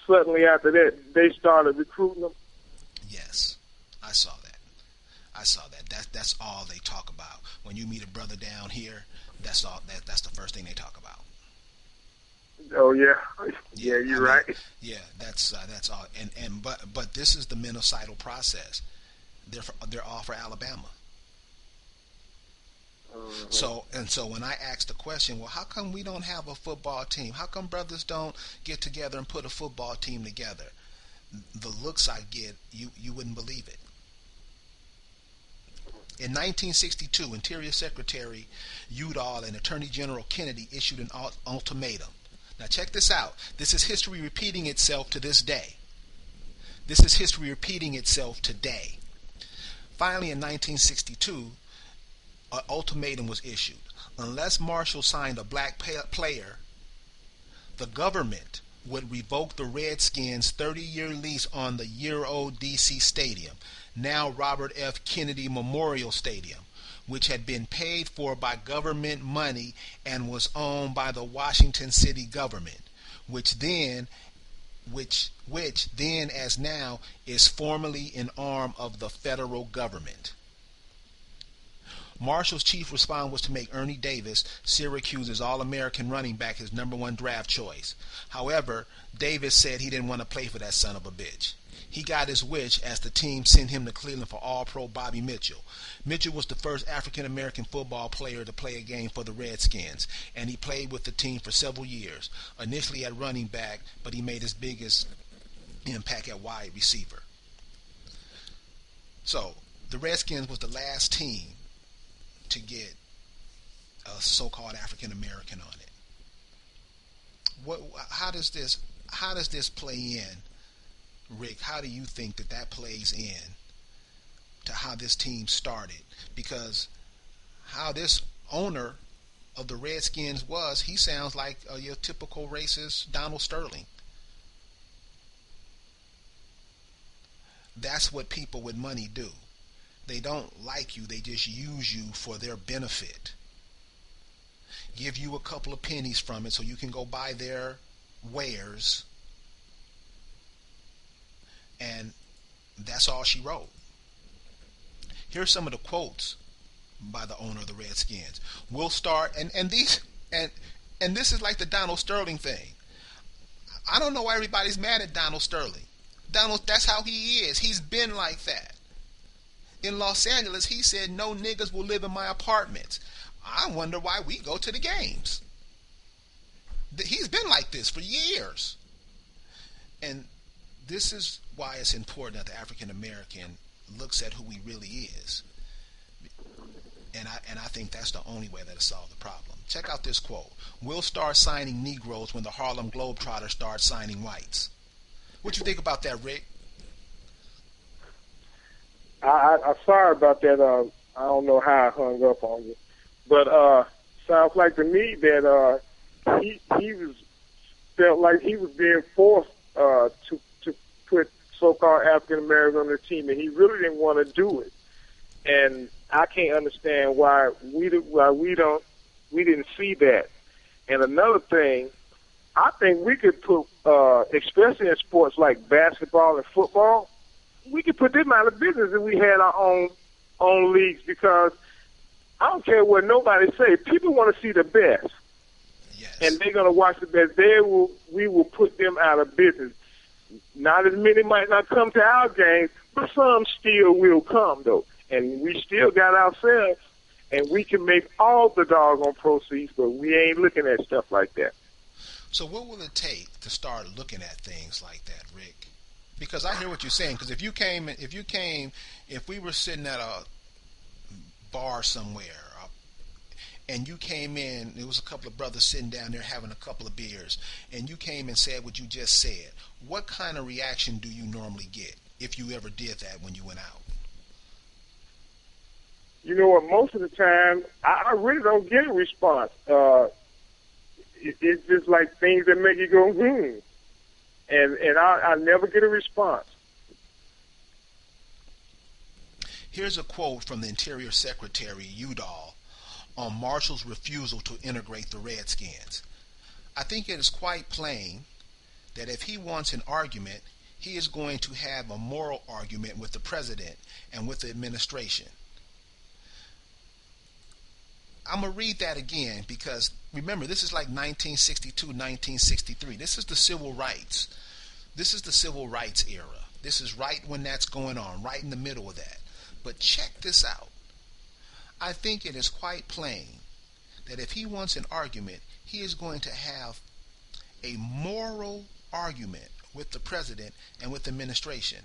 suddenly after that, they started recruiting them. Yes, I saw that. That's all they talk about. When you meet a brother down here, that's all. That's the first thing they talk about. Oh yeah, yeah, you're right. Yeah, that's all. But this is the genocidal process. They're all for Alabama. So when I asked the question, well, how come we don't have a football team? How come brothers don't get together and put a football team together? The looks I get, you wouldn't believe it. In 1962, Interior Secretary Udall and Attorney General Kennedy issued an ultimatum. Now check this out. This is history repeating itself to this day. This is history repeating itself today. Finally, in 1962, an ultimatum was issued. Unless Marshall signed a black player, the government would revoke the Redskins' 30-year lease on the year-old D.C. Stadium, now Robert F. Kennedy Memorial Stadium, which had been paid for by government money and was owned by the Washington city government, which then as now is formally an arm of the federal government. Marshall's chief response was to make Ernie Davis, Syracuse's All-American running back, his number one draft choice. However, Davis said he didn't want to play for that son of a bitch. He got his wish as the team sent him to Cleveland for All-Pro Bobby Mitchell. Mitchell was the first African-American football player to play a game for the Redskins, and he played with the team for several years, initially at running back, but he made his biggest impact at wide receiver. So, the Redskins was the last team to get a so-called African American on it. How does this play in, Rick? How do you think that plays in to how this team started? Because how this owner of the Redskins was, he sounds like your typical racist Donald Sterling. That's what people with money do. They don't like you, they just use you for their benefit. Give you a couple of pennies from it so you can go buy their wares. And that's all she wrote. Here's some of the quotes by the owner of the Redskins. We'll start, and this is like the Donald Sterling thing. I don't know why everybody's mad at Donald Sterling. That's how he is. He's been like that. In Los Angeles, he said, no niggas will live in my apartments. I wonder why we go to the games. He's been like this for years. And this is why it's important that the African American looks at who he really is. And I think that's the only way that'll solve the problem. Check out this quote. We'll start signing Negroes when the Harlem Globetrotters start signing whites. What you think about that, Rick? I'm sorry about that. I don't know how I hung up on you, but sounds like to me that he felt like he was being forced to put so-called African Americans on the team, and he really didn't want to do it. And I can't understand why we didn't see that. And another thing, I think we could put, especially in sports like basketball and football, we could put them out of business if we had our own leagues, because I don't care what nobody say. People want to see the best. Yes. And they're going to watch the best. We will put them out of business. Not as many might not come to our games, but some still will come, though. And we still got ourselves, and we can make all the doggone proceeds, but we ain't looking at stuff like that. So what will it take to start looking at things like that, Rick? Because I hear what you're saying. Because if we were sitting at a bar somewhere, and you came in, there was a couple of brothers sitting down there having a couple of beers, and you came and said what you just said, what kind of reaction do you normally get if you ever did that when you went out? You know what? Most of the time, I really don't get a response. It's just like things that make you go, and I never get a response. Here's a quote from the Interior Secretary Udall on Marshall's refusal to integrate the Redskins. I think it is quite plain that if he wants an argument, he is going to have a moral argument with the president and with the administration. I'm going to read that again because, remember, this is like 1962, 1963. This is the civil rights. This is the civil rights era. This is right when that's going on, right in the middle of that. But check this out. I think it is quite plain that if he wants an argument, he is going to have a moral argument with the president and with the administration.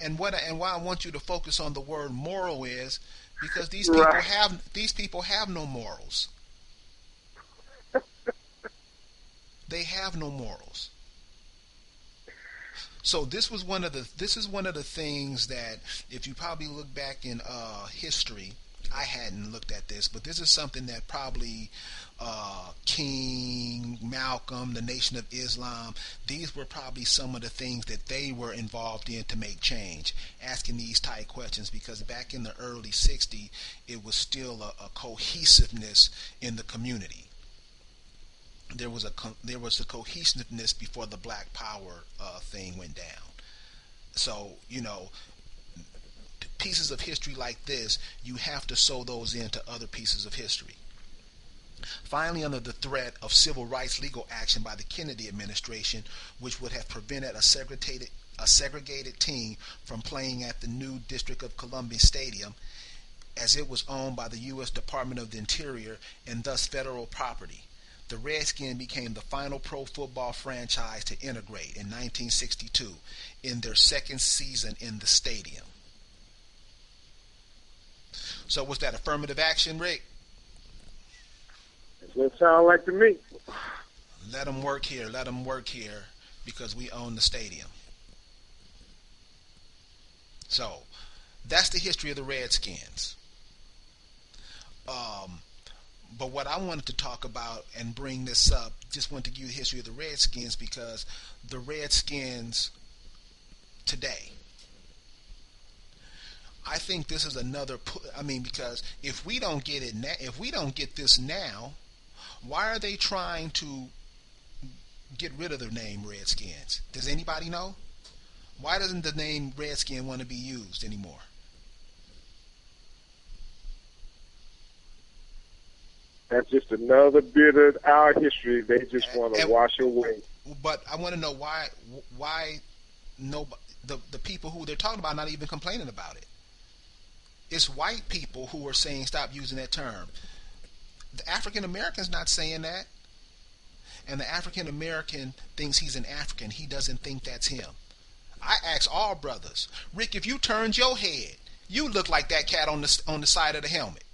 And why I want you to focus on the word moral is because these people have no morals. They have no morals. So this is one of the things that if you probably look back in history, I hadn't looked at this, but this is something that probably King, Malcolm, the Nation of Islam, these were probably some of the things that they were involved in to make change, asking these tight questions, because back in the early 60s, it was still a cohesiveness in the community. There was a cohesiveness before the Black Power thing went down. So pieces of history like this, you have to sew those into other pieces of history. Finally, under the threat of civil rights legal action by the Kennedy administration, which would have prevented a segregated team from playing at the new District of Columbia Stadium, as it was owned by the U.S. Department of the Interior and thus federal property, the Redskins became the final pro football franchise to integrate in 1962 in their second season in the stadium. So was that affirmative action, Rick? That's what it sounds like to me. Let them work here. Let them work here because we own the stadium. So that's the history of the Redskins. But what I wanted to talk about and bring this up, just wanted to give you the history of the Redskins because the Redskins today, I think this is another. Because if we don't get it now, if we don't get this now, why are they trying to get rid of the name Redskins? Does anybody know? Why doesn't the name Redskin want to be used anymore? That's just another bit of our history they just want to wash away. But I want to know why the people who they're talking about not even complaining about it. It's white people who are saying stop using that term. The African American's not saying that. And the African American thinks he's an African. He doesn't think that's him. I ask all brothers, Rick, if you turned your head, you look like that cat on the side of the helmet.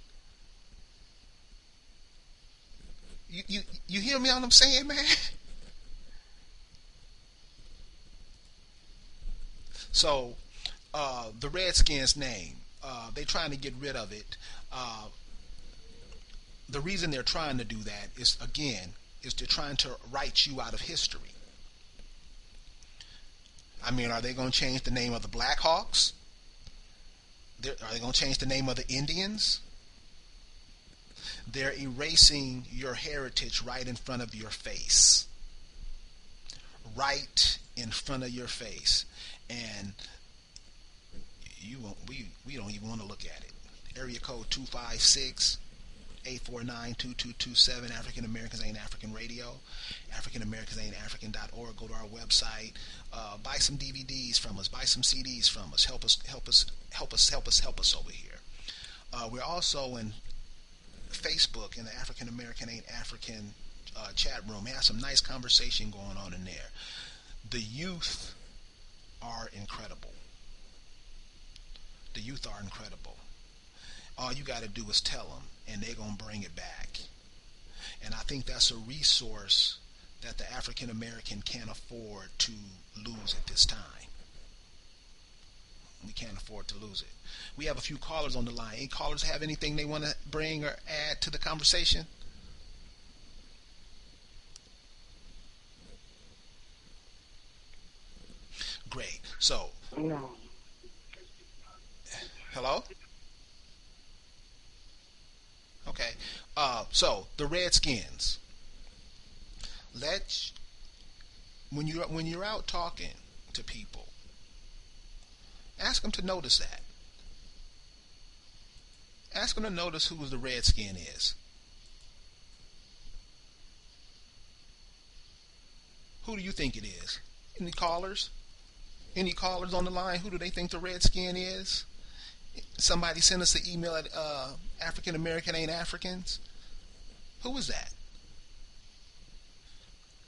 You hear me on what I'm saying, man? So, the Redskins name, they're trying to get rid of it. The reason they're trying to do that is they're trying to write you out of history. Are they going to change the name of the Blackhawks? Are they going to change the name of the Indians? They're erasing your heritage right in front of your face. Right in front of your face. And we don't even want to look at it. Area code 256-849-2227. African Americans Ain't African Radio. African Americans Ain't African.org. Go to our website. Buy some DVDs from us. Buy some CDs from us. Help us over here. We're also in Facebook in the African American Ain't African chat room. We have some nice conversation going on in there. The youth are incredible. The youth are incredible. All you got to do is tell them, and they're going to bring it back. And I think that's a resource that the African American can't afford to lose at this time. We can't afford to lose it. We have a few callers on the line. Any callers have anything they want to bring or add to the conversation? Great. So, No. Hello? Okay. So the Redskins. When you're out talking to people, ask them to notice that. Ask them to notice who the Redskin is. Who do you think it is? Any callers? Any callers on the line? Who do they think the Redskin is? Somebody sent us an email at African American Ain't Africans. Who was that?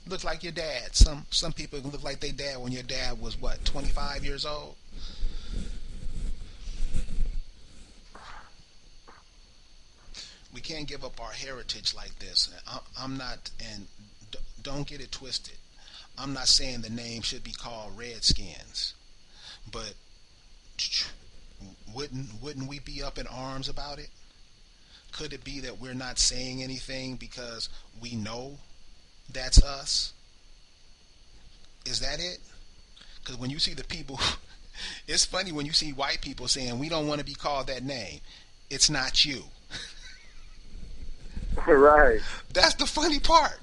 Looked like your dad. Some people look like their dad when your dad was 25 years old. We can't give up our heritage like this. I'm not, and don't get it twisted. I'm not saying the name should be called Redskins, but wouldn't we be up in arms about it? Could it be that we're not saying anything because we know that's us? Is that it? Because when you see the people, it's funny when you see white people saying we don't want to be called that name. It's not you. Right. That's the funny part.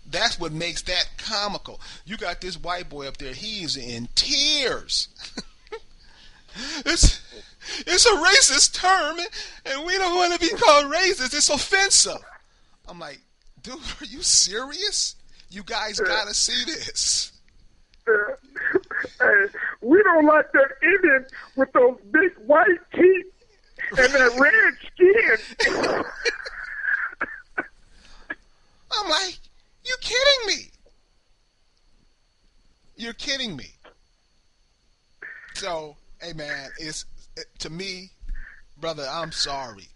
That's what makes that comical. You got this white boy up there. He's in tears. it's it's a racist term, and we don't want to be called racist. It's offensive. I'm like, dude, are you serious? You guys gotta see this. Hey, we don't like that Indian with those big white teeth and that red skin. I'm like, you kidding me? You're kidding me. So, hey man, to me, brother, I'm sorry.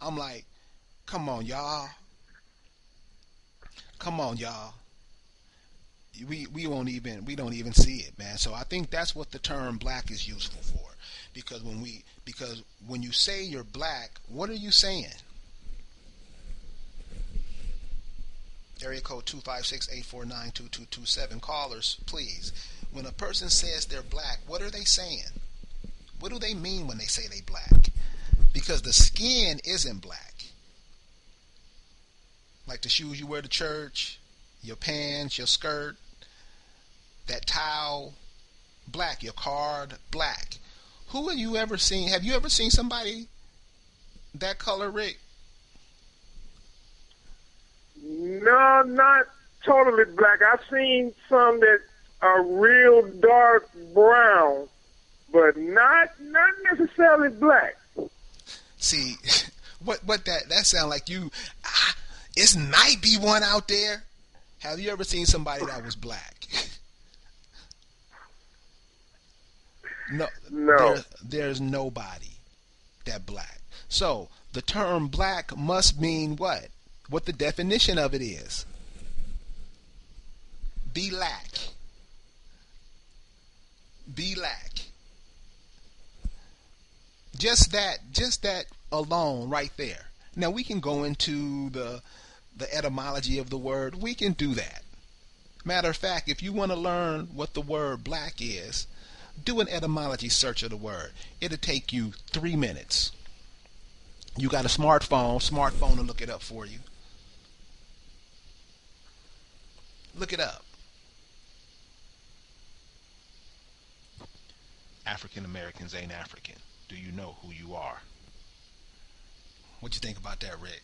I'm like, come on, y'all. Come on, y'all. We don't even see it, man. So I think that's what the term black is useful for. Because when you say you're black, what are you saying? Area code 256-849-2227. Callers, please. When a person says they're black, what are they saying? What do they mean when they say they black? Because the skin isn't black. Like the shoes you wear to church, your pants, your skirt, that towel, black. Your card, black. Who have you ever seen? Have you ever seen somebody that color, Rick? No, not totally black. I've seen some that are real dark brown, but not necessarily black. See, what that sound like you? It might be one out there. Have you ever seen somebody that was black? No. There's nobody that black. So the term black must mean what? What the definition of it is. Be lack. Be lack. Just that alone right there. Now we can go into the etymology of the word. We can do that. Matter of fact, if you want to learn what the word black is, do an etymology search of the word. It'll take you 3 minutes. You got a smartphone to look it up for you. Look it up. African Americans ain't African. Do you know who you are? What you think about that, Rick?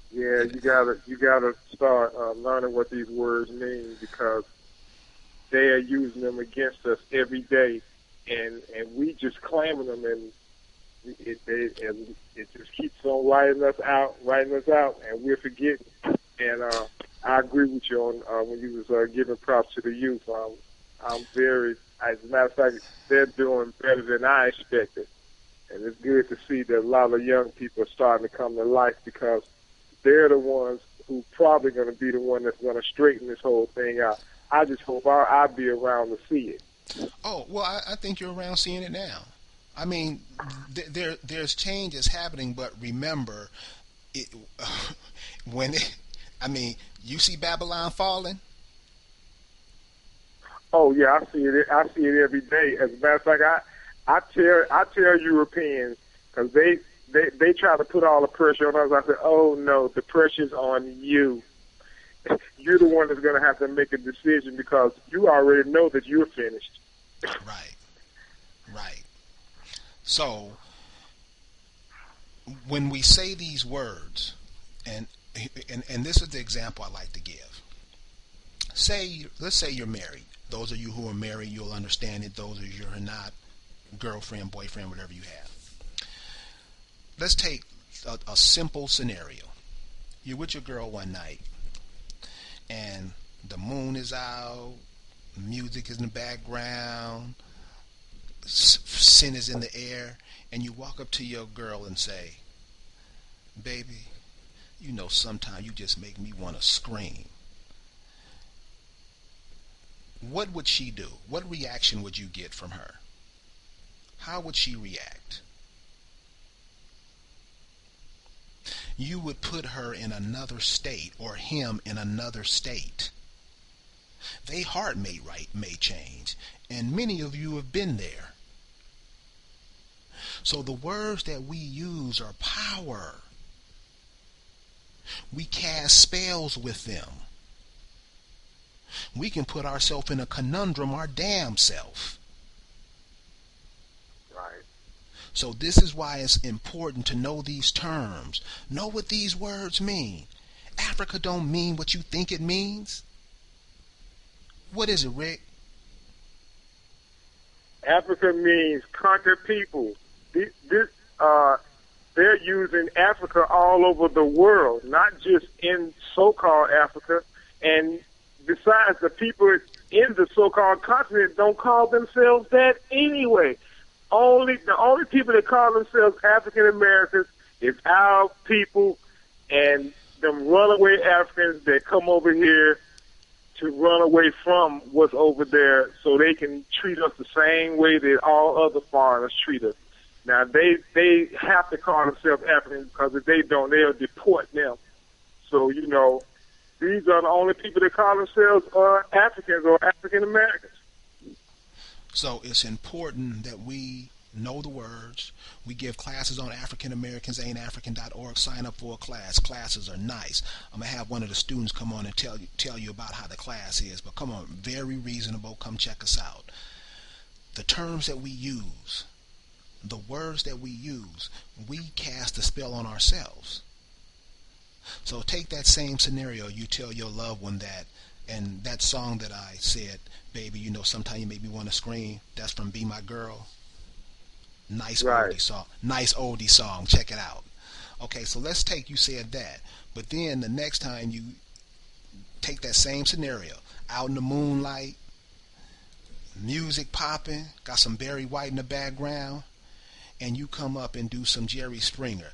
Yeah, you gotta start learning what these words mean, because they are using them against us every day, and we just claiming them, and it just keeps on writing us out, and we're forgetting. And I agree with you on when you was giving props to the youth. I'm very, as a matter of fact, they're doing better than I expected, and it's good to see that a lot of young people are starting to come to life, because they're the ones who probably going to be the one that's going to straighten this whole thing out. I just hope I'll be around to see it. Oh, well, I think you're around seeing it now. I mean, there's changes happening, but remember, you see Babylon falling? Oh yeah, I see it every day. As a matter of fact, I tell Europeans, because they try to put all the pressure on us. I said, oh no, the pressure's on you. You're the one that's going to have to make a decision, because you already know that you're finished. Right. So when we say these words, and this is the example I like to give. Let's say you're married. Those of you who are married, you'll understand it. Those of you who are not, girlfriend, boyfriend, whatever you have. Let's take a simple scenario. You're with your girl one night, and the moon is out, music is in the background, sin is in the air, and you walk up to your girl and say, baby, you know sometimes you just make me want to scream. What would she do? What reaction would you get from her? How would she react? you would put her in another state or him in another state. They heart may change, and many of you have been there. So the words that we use are power. We cast spells with them. We can put ourselves in a conundrum our damn self. Right. So this is why it's important to know these terms. Know what these words mean. Africa don't mean what you think it means. What is it, Rick? Africa means conquer people. They're using Africa all over the world, not just in so-called Africa. And besides, the people in the so-called continent don't call themselves that anyway. The only people that call themselves African Americans is our people and them runaway Africans that come over here to run away from what's over there so they can treat us the same way that all other foreigners treat us. Now, they have to call themselves Africans because if they don't, they'll deport them. So, these are the only people that call themselves Africans or African Americans. So it's important that we know the words. We give classes on AfricanAmericans.org. Sign up for a class. Classes are nice. I'm going to have one of the students come on and tell you about how the class is. But come on, very reasonable. Come check us out. The terms that we use, the words that we use, we cast a spell on ourselves. So take that same scenario. You tell your loved one that, and that song that I said, baby, sometimes you make me want to scream. That's from Be My Girl. Nice right. Oldie song. Nice oldie song. Check it out. Okay, so let's take, you said that. But then the next time you take that same scenario, out in the moonlight, music popping, got some Barry White in the background, and you come up and do some Jerry Springer.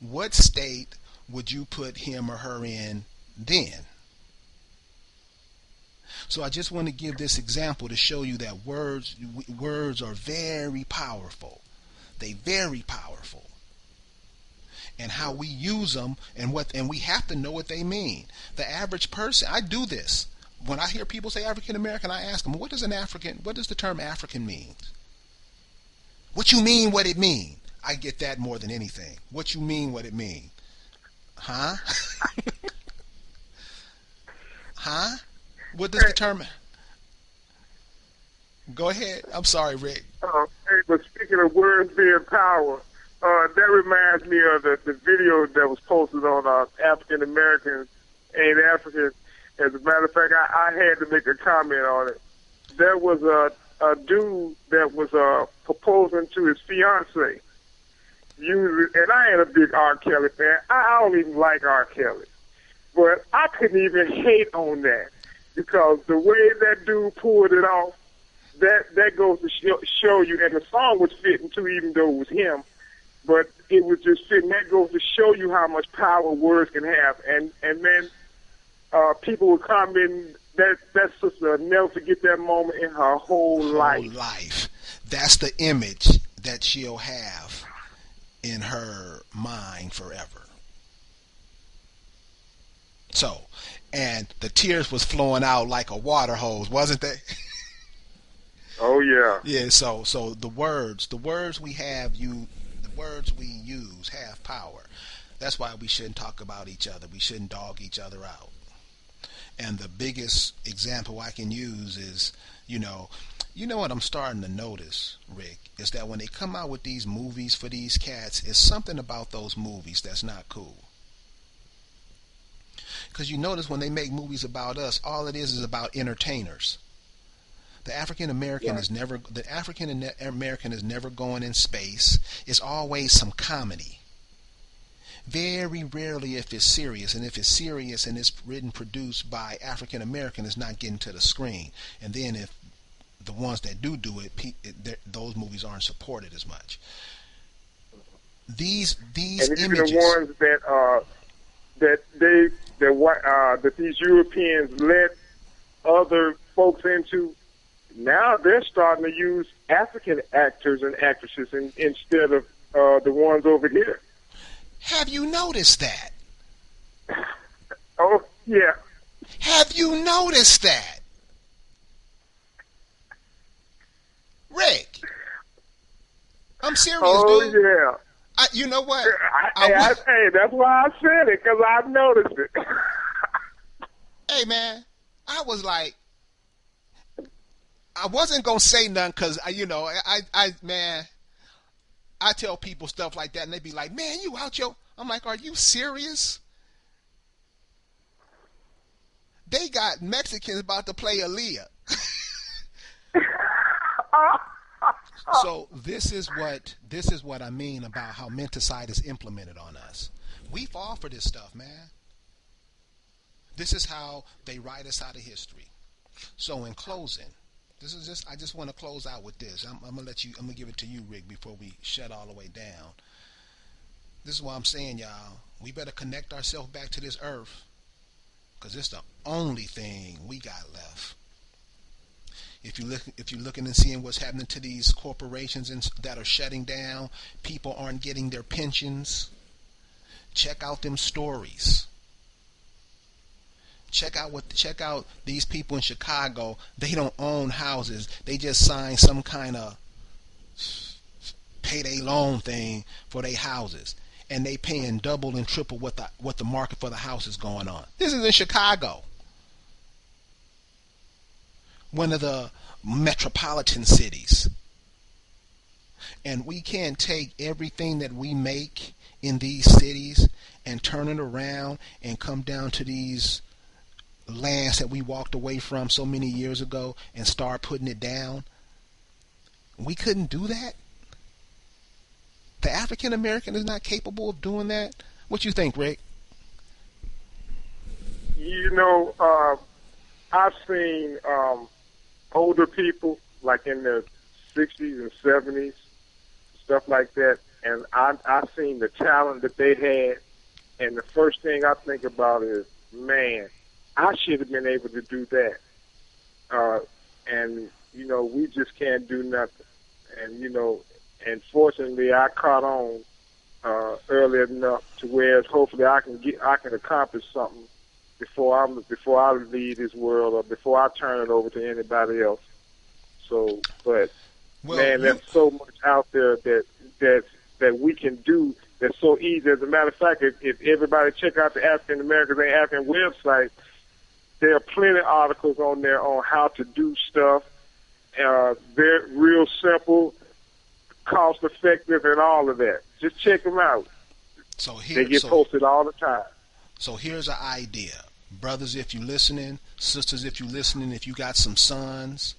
What state would you put him or her in then? So I just want to give this example to show you that words are very powerful. They're very powerful. And how we use them and we have to know what they mean. The average person, I do this. When I hear people say African American, I ask them, what does the term African mean? What you mean what it mean? I get that more than anything. What you mean what it mean? Huh? Huh? What does the term... Go ahead. I'm sorry, Rick. Hey, but speaking of words being power, that reminds me of the video that was posted on African Americans Ain't African. As a matter of fact, I had to make a comment on it. There was a dude that was proposing to his fiancée. And I ain't a big R. Kelly fan. I don't even like R. Kelly. But I couldn't even hate on that because the way that dude pulled it off, that goes to show you, and the song was fitting too, even though it was him, but it was just fitting. That goes to show you how much power words can have. And then people were commenting that sister will never forget that moment in her whole life. That's the image that she'll have in her mind forever. So, and the tears was flowing out like a water hose, wasn't they? Oh yeah. Yeah. So the words we use have power. That's why we shouldn't talk about each other. We shouldn't dog each other out. And the biggest example I can use is, you know what I'm starting to notice, Rick, is that when they come out with these movies for these cats, it's something about those movies that's not cool. Because you notice when they make movies about us, all it is about entertainers. The African American is never going in space. It's always some comedy. Very rarely if it's serious, and if it's serious and it's produced by African American, it's not getting to the screen. And then if the ones that do it, those movies aren't supported as much. These and images, the ones that these Europeans let other folks into, now they're starting to use African actors and actresses instead of the ones over here. Have you noticed that? Oh, yeah. Have you noticed that? Rick, I'm serious, Oh, dude. yeah. You know what? Hey, that's why I said it, because I noticed it. Hey, man, I was like, I wasn't going to say nothing because, man, I tell people stuff like that and they be like, man, you out your... I'm like, are you serious? They got Mexicans about to play Aaliyah. So this is what I mean about how menticide is implemented on us. We fall for this stuff, man. This is how they write us out of history. So in closing, I just want to close out with this. I'm gonna give it to you, Rick, before we shut all the way down. This is what I'm saying, y'all. We better connect ourselves back to this earth, because it's the only thing we got left. If you're looking and seeing what's happening to these corporations that are shutting down, people aren't getting their pensions. Check out them stories. Check out these people in Chicago. They don't own houses. They just signed some kind of payday loan thing for their houses, and they paying double and triple what the market for the house is going on. This is in Chicago, one of the metropolitan cities. And we can't take everything that we make in these cities and turn it around and come down to these lands that we walked away from so many years ago and start putting it down. We couldn't do that. The African American is not capable of doing that. What you think, Rick? You know, I've seen older people, like in their 60s and 70s, stuff like that, and I've seen the talent that they had, and the first thing I think about is, man, I should have been able to do that. And, you know, we just can't do nothing. And, you know, and fortunately I caught on early enough to where hopefully I can accomplish something before I leave this world or before I turn it over to anybody else. So, but man, there's so much out there that we can do that's so easy. As a matter of fact, if everybody check out the African Americans and African website, there are plenty of articles on there on how to do stuff. They're real simple, cost effective, and all of that. Just check them out. They get posted all the time. So here's an idea. Brothers, if you're listening, sisters, if you're listening, if you got some sons,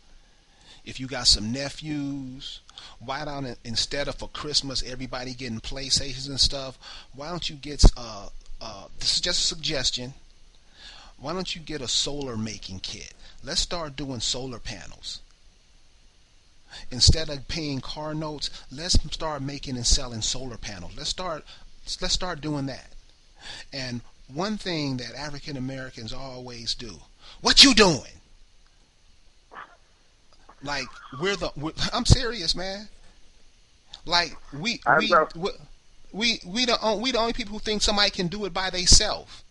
if you got some nephews, why don't, instead of for Christmas everybody getting PlayStations and stuff, why don't you get, this is just a suggestion, why don't you get a solar making kit? Let's start doing solar panels. Instead of paying car notes, let's start making and selling solar panels. Let's start doing that. And one thing that African Americans always do, what you doing? Like I'm serious, man. Like we the only people who think somebody can do it by themselves.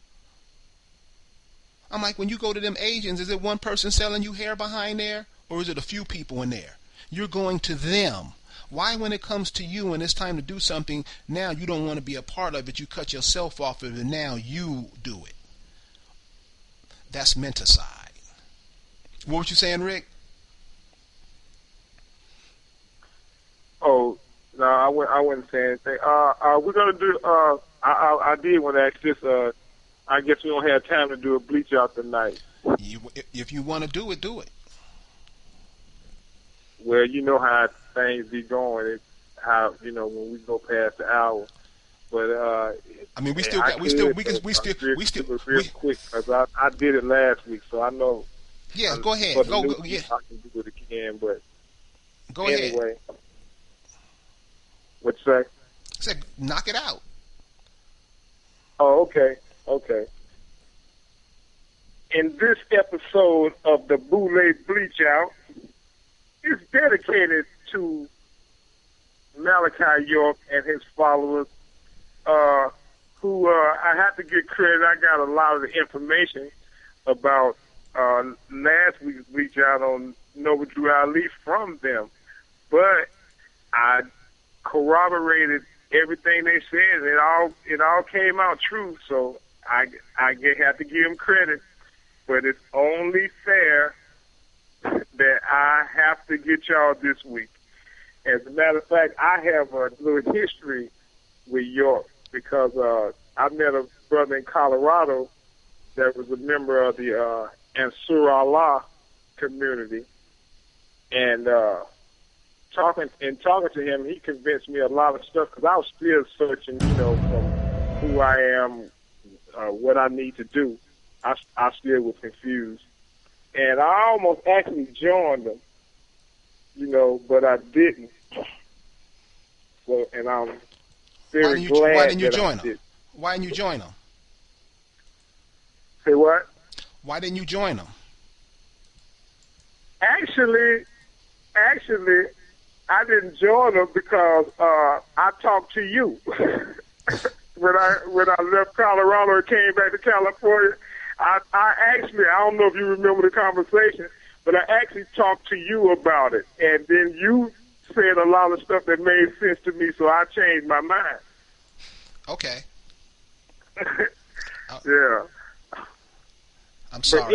I'm like, when you go to them Asians, is it one person selling you hair behind there, or is it a few people in there? You're going to them. Why, when it comes to you and it's time to do something, now you don't want to be a part of it, you cut yourself off of it, and now you do it? That's menticide. What were you saying, Rick? Oh, no, I wouldn't say anything. We're going to do, I did want to ask this, I guess we don't have time to do a bleach out tonight. If you want to do it, do it. Well, you know how things be going. It's how, you know, when we go past the hour. But I mean, we still real quick, because I did it last week, so I know. Yeah, go ahead. Go. Yeah, I can do it again, but go anyway. ahead. What'd you say? I said, knock it out. Oh, okay. In this episode of the Boule Bleach Out, it's dedicated to Malachi York and his followers, who I have to give credit. I got a lot of the information about last week's reach out on Noble Drew Ali from them, but I corroborated everything they said. It all came out true. So I have to give them credit, but it's only fair that I have to get y'all this week. As a matter of fact, I have a little history with York because I met a brother in Colorado that was a member of the Ansar Allah community, and talking to him, he convinced me a lot of stuff because I was still searching, from who I am, what I need to do. I still was confused, and I almost actually joined them, but I didn't. So, and I'm very glad why didn't you that join I them? did. Why didn't you join them? Say what? Why didn't you join them? Actually, I didn't join them because I talked to you when I left Colorado and came back to California. I don't know if you remember the conversation, but I actually talked to you about it, and then you said a lot of stuff that made sense to me, so I changed my mind. Okay. Yeah. I'm sorry. But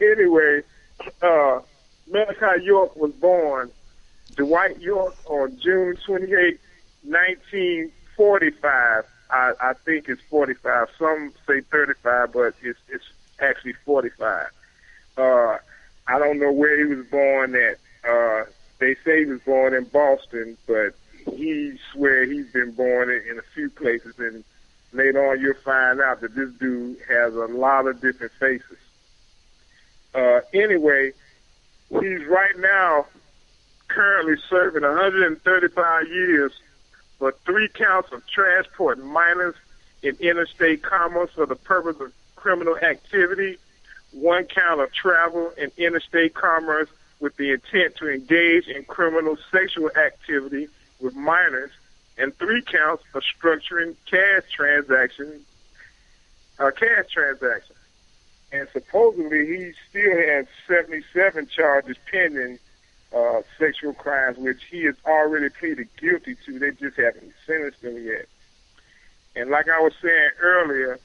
anyway, Malachi York was born, Dwight York, on June 28, 1945. I think it's 45. Some say 35, but it's actually 45. I don't know where he was born at. They say he was born in Boston, but he swear he's been born in a few places, and later on you'll find out that this dude has a lot of different faces. Anyway, he's right now currently serving 135 years for 3 counts of transporting minors in interstate commerce for the purpose of criminal activity, 1 count of travel in interstate commerce with the intent to engage in criminal sexual activity with minors, and 3 counts of structuring cash transactions. And supposedly he still has 77 charges pending, sexual crimes, which he has already pleaded guilty to. They just haven't sentenced him yet. And like I was saying earlier,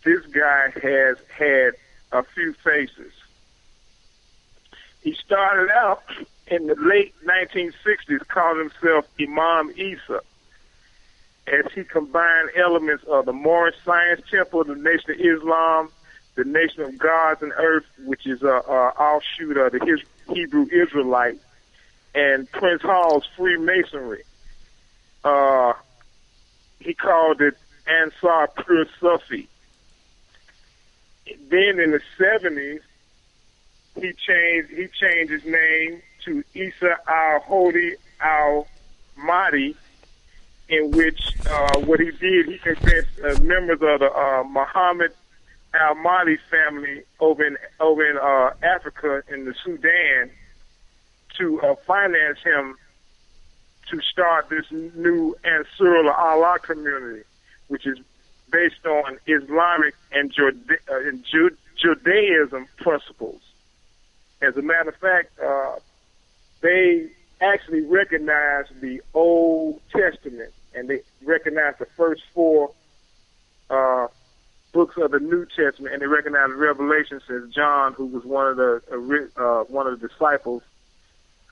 this guy has had a few faces. He started out in the late 1960s calling himself Imam Isa, as he combined elements of the Moorish Science Temple, the Nation of Islam, the Nation of Gods and Earth, which is an offshoot of the Hebrew Israelite, and Prince Hall's Freemasonry. He called it Ansar Pur Sufi. Then in the 70s, he changed his name to Isa al-Hodi al-Mahdi, in which what he did, he convinced members of the Muhammad al-Mahdi family over in Africa, in the Sudan, to finance him to start this new Ansar Allah community, which is based on Islamic and Judaism principles. As a matter of fact, they actually recognize the Old Testament, and they recognize the first 4 books of the New Testament, and they recognize Revelation, since John, who was one of the disciples,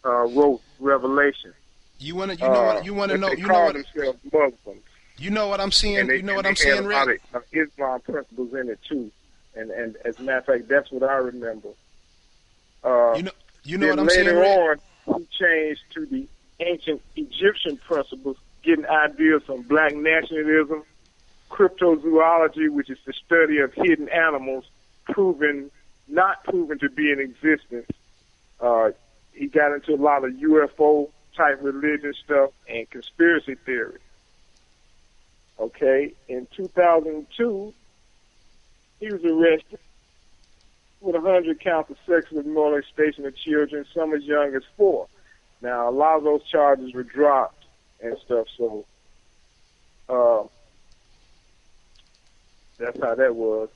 wrote Revelation. You want to know? They call themselves Muslims. You know what I'm seeing? You know what I'm saying, Rick? They have a lot of Islam principles in it too, and as a matter of fact, that's what I remember. You know what I'm saying, Rick? Rick? Later on, he changed to the ancient Egyptian principles, getting ideas from black nationalism, cryptozoology, which is the study of hidden animals, not proven to be in existence. He got into a lot of UFO type religion stuff and conspiracy theory. Okay, in 2002, he was arrested with 100 counts of sexual molestation of children, some as young as 4. Now, a lot of those charges were dropped and stuff, so that's how that was.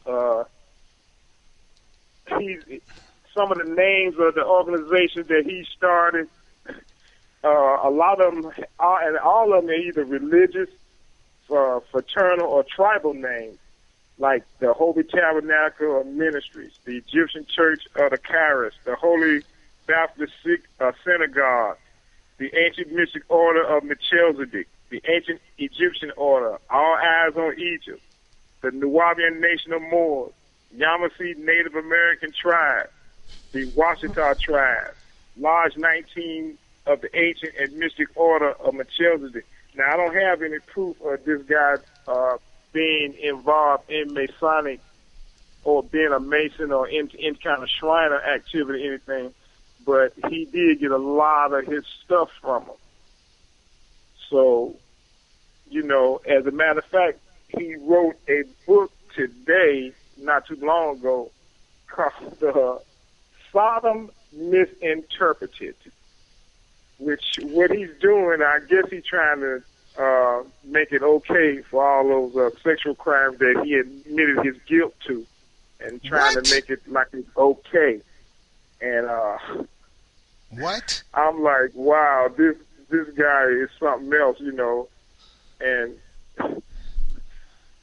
Some of the names of the organizations that he started, a lot of them, and all of them are either religious, fraternal, or tribal names, like the Holy Tabernacle of Ministries, the Egyptian Church of the Kairos, the Holy Baptist Synagogue, the Ancient Mystic Order of Melchizedek, the Ancient Egyptian Order, All Eyes on Egypt, the Nubian Nation of Moors, Yamasee Native American Tribe, the Washita Tribe, Lodge 19 of the Ancient and Mystic Order of Melchizedek. Now, I don't have any proof of this guy being involved in Masonic or being a Mason or in kind of Shriner activity or anything, but he did get a lot of his stuff from him. So, you know, as a matter of fact, he wrote a book today, not too long ago, called Sodom Misinterpreted, which what he's doing, I guess he's trying to make it okay for all those sexual crimes that he admitted his guilt to, and trying to make it like it's okay. And what? I'm like, wow, this guy is something else, you know. And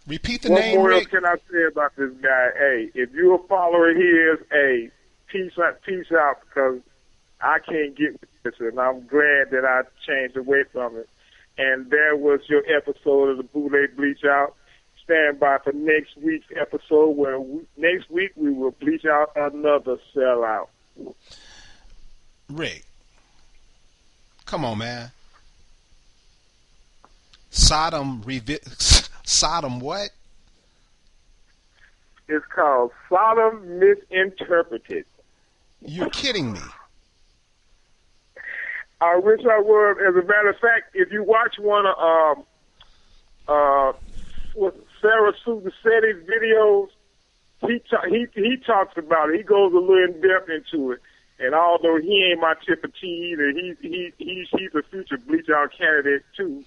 repeat the name, what more Rick. else can I say about this guy? Hey, if you're a follower of his, hey, peace out, because I can't get with this, and I'm glad that I changed away from it. And there was your episode of the Boule Bleach Out. Stand by for next week's episode, where next week we will bleach out another sellout. Rick, come on, man. Sodom what? It's called Sodom Misinterpreted. You're kidding me. I wish I was. As a matter of fact, if you watch one of Sarah Sugasetti's videos, he talks about it. He goes a little in depth into it. And although he ain't my tip of tea either, he's a future bleach out candidate too.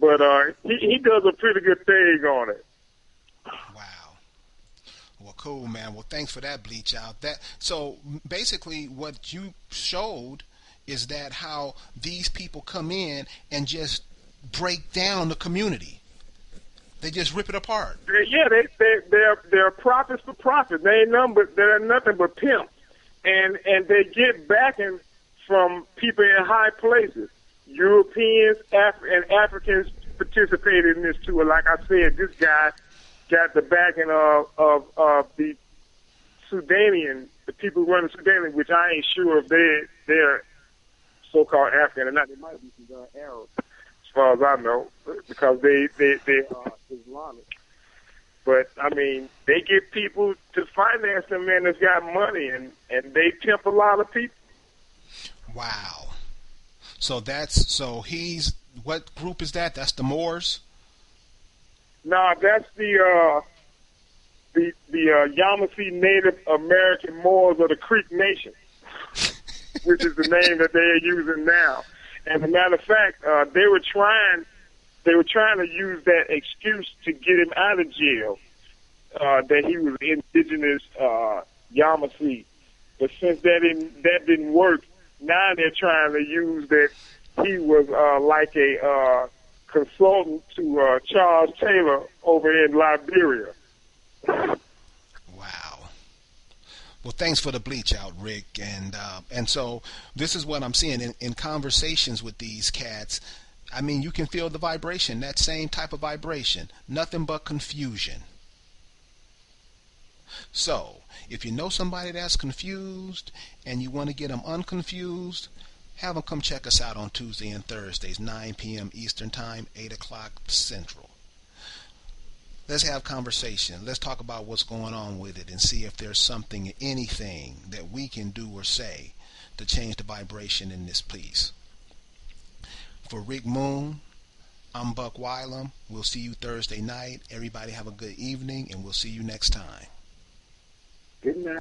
But he does a pretty good thing on it. Wow. Well, cool, man. Well, thanks for that bleach out. So basically, what you showed is that how these people come in and just break down the community. They just rip it apart. Yeah, they're prophets for profit. They're nothing but pimps, and they get backing from people in high places. Europeans and Africans participated in this too. And like I said, this guy got the backing of the Sudanian, the people who run the Sudanian, which I ain't sure if they're so-called African or not. They might be some Arabs, as far as I know, because they are Islamic. But I mean, they get people to finance them, man, that's got money, and they pimp a lot of people. Wow. So he's, what group is that? That's the Moors? No, that's the Yamasee Native American Moors of the Creek Nation, which is the name that they're using now. As a matter of fact, they were trying to use that excuse to get him out of jail, that he was indigenous Yamasee. But since that didn't work, now they're trying to use that he was like a consultant to Charles Taylor over in Liberia. Wow. Well, thanks for the bleach out, Rick. And so this is what I'm seeing in conversations with these cats. I mean, you can feel the vibration, that same type of vibration. Nothing but confusion. So, if you know somebody that's confused and you want to get them unconfused, have them come check us out on Tuesday and Thursdays, 9 p.m. Eastern Time, 8 o'clock Central. Let's have conversation. Let's talk about what's going on with it and see if there's something, anything that we can do or say to change the vibration in this piece. For Rick Moon, I'm Buck Wylam. We'll see you Thursday night. Everybody have a good evening, and we'll see you next time. Good night.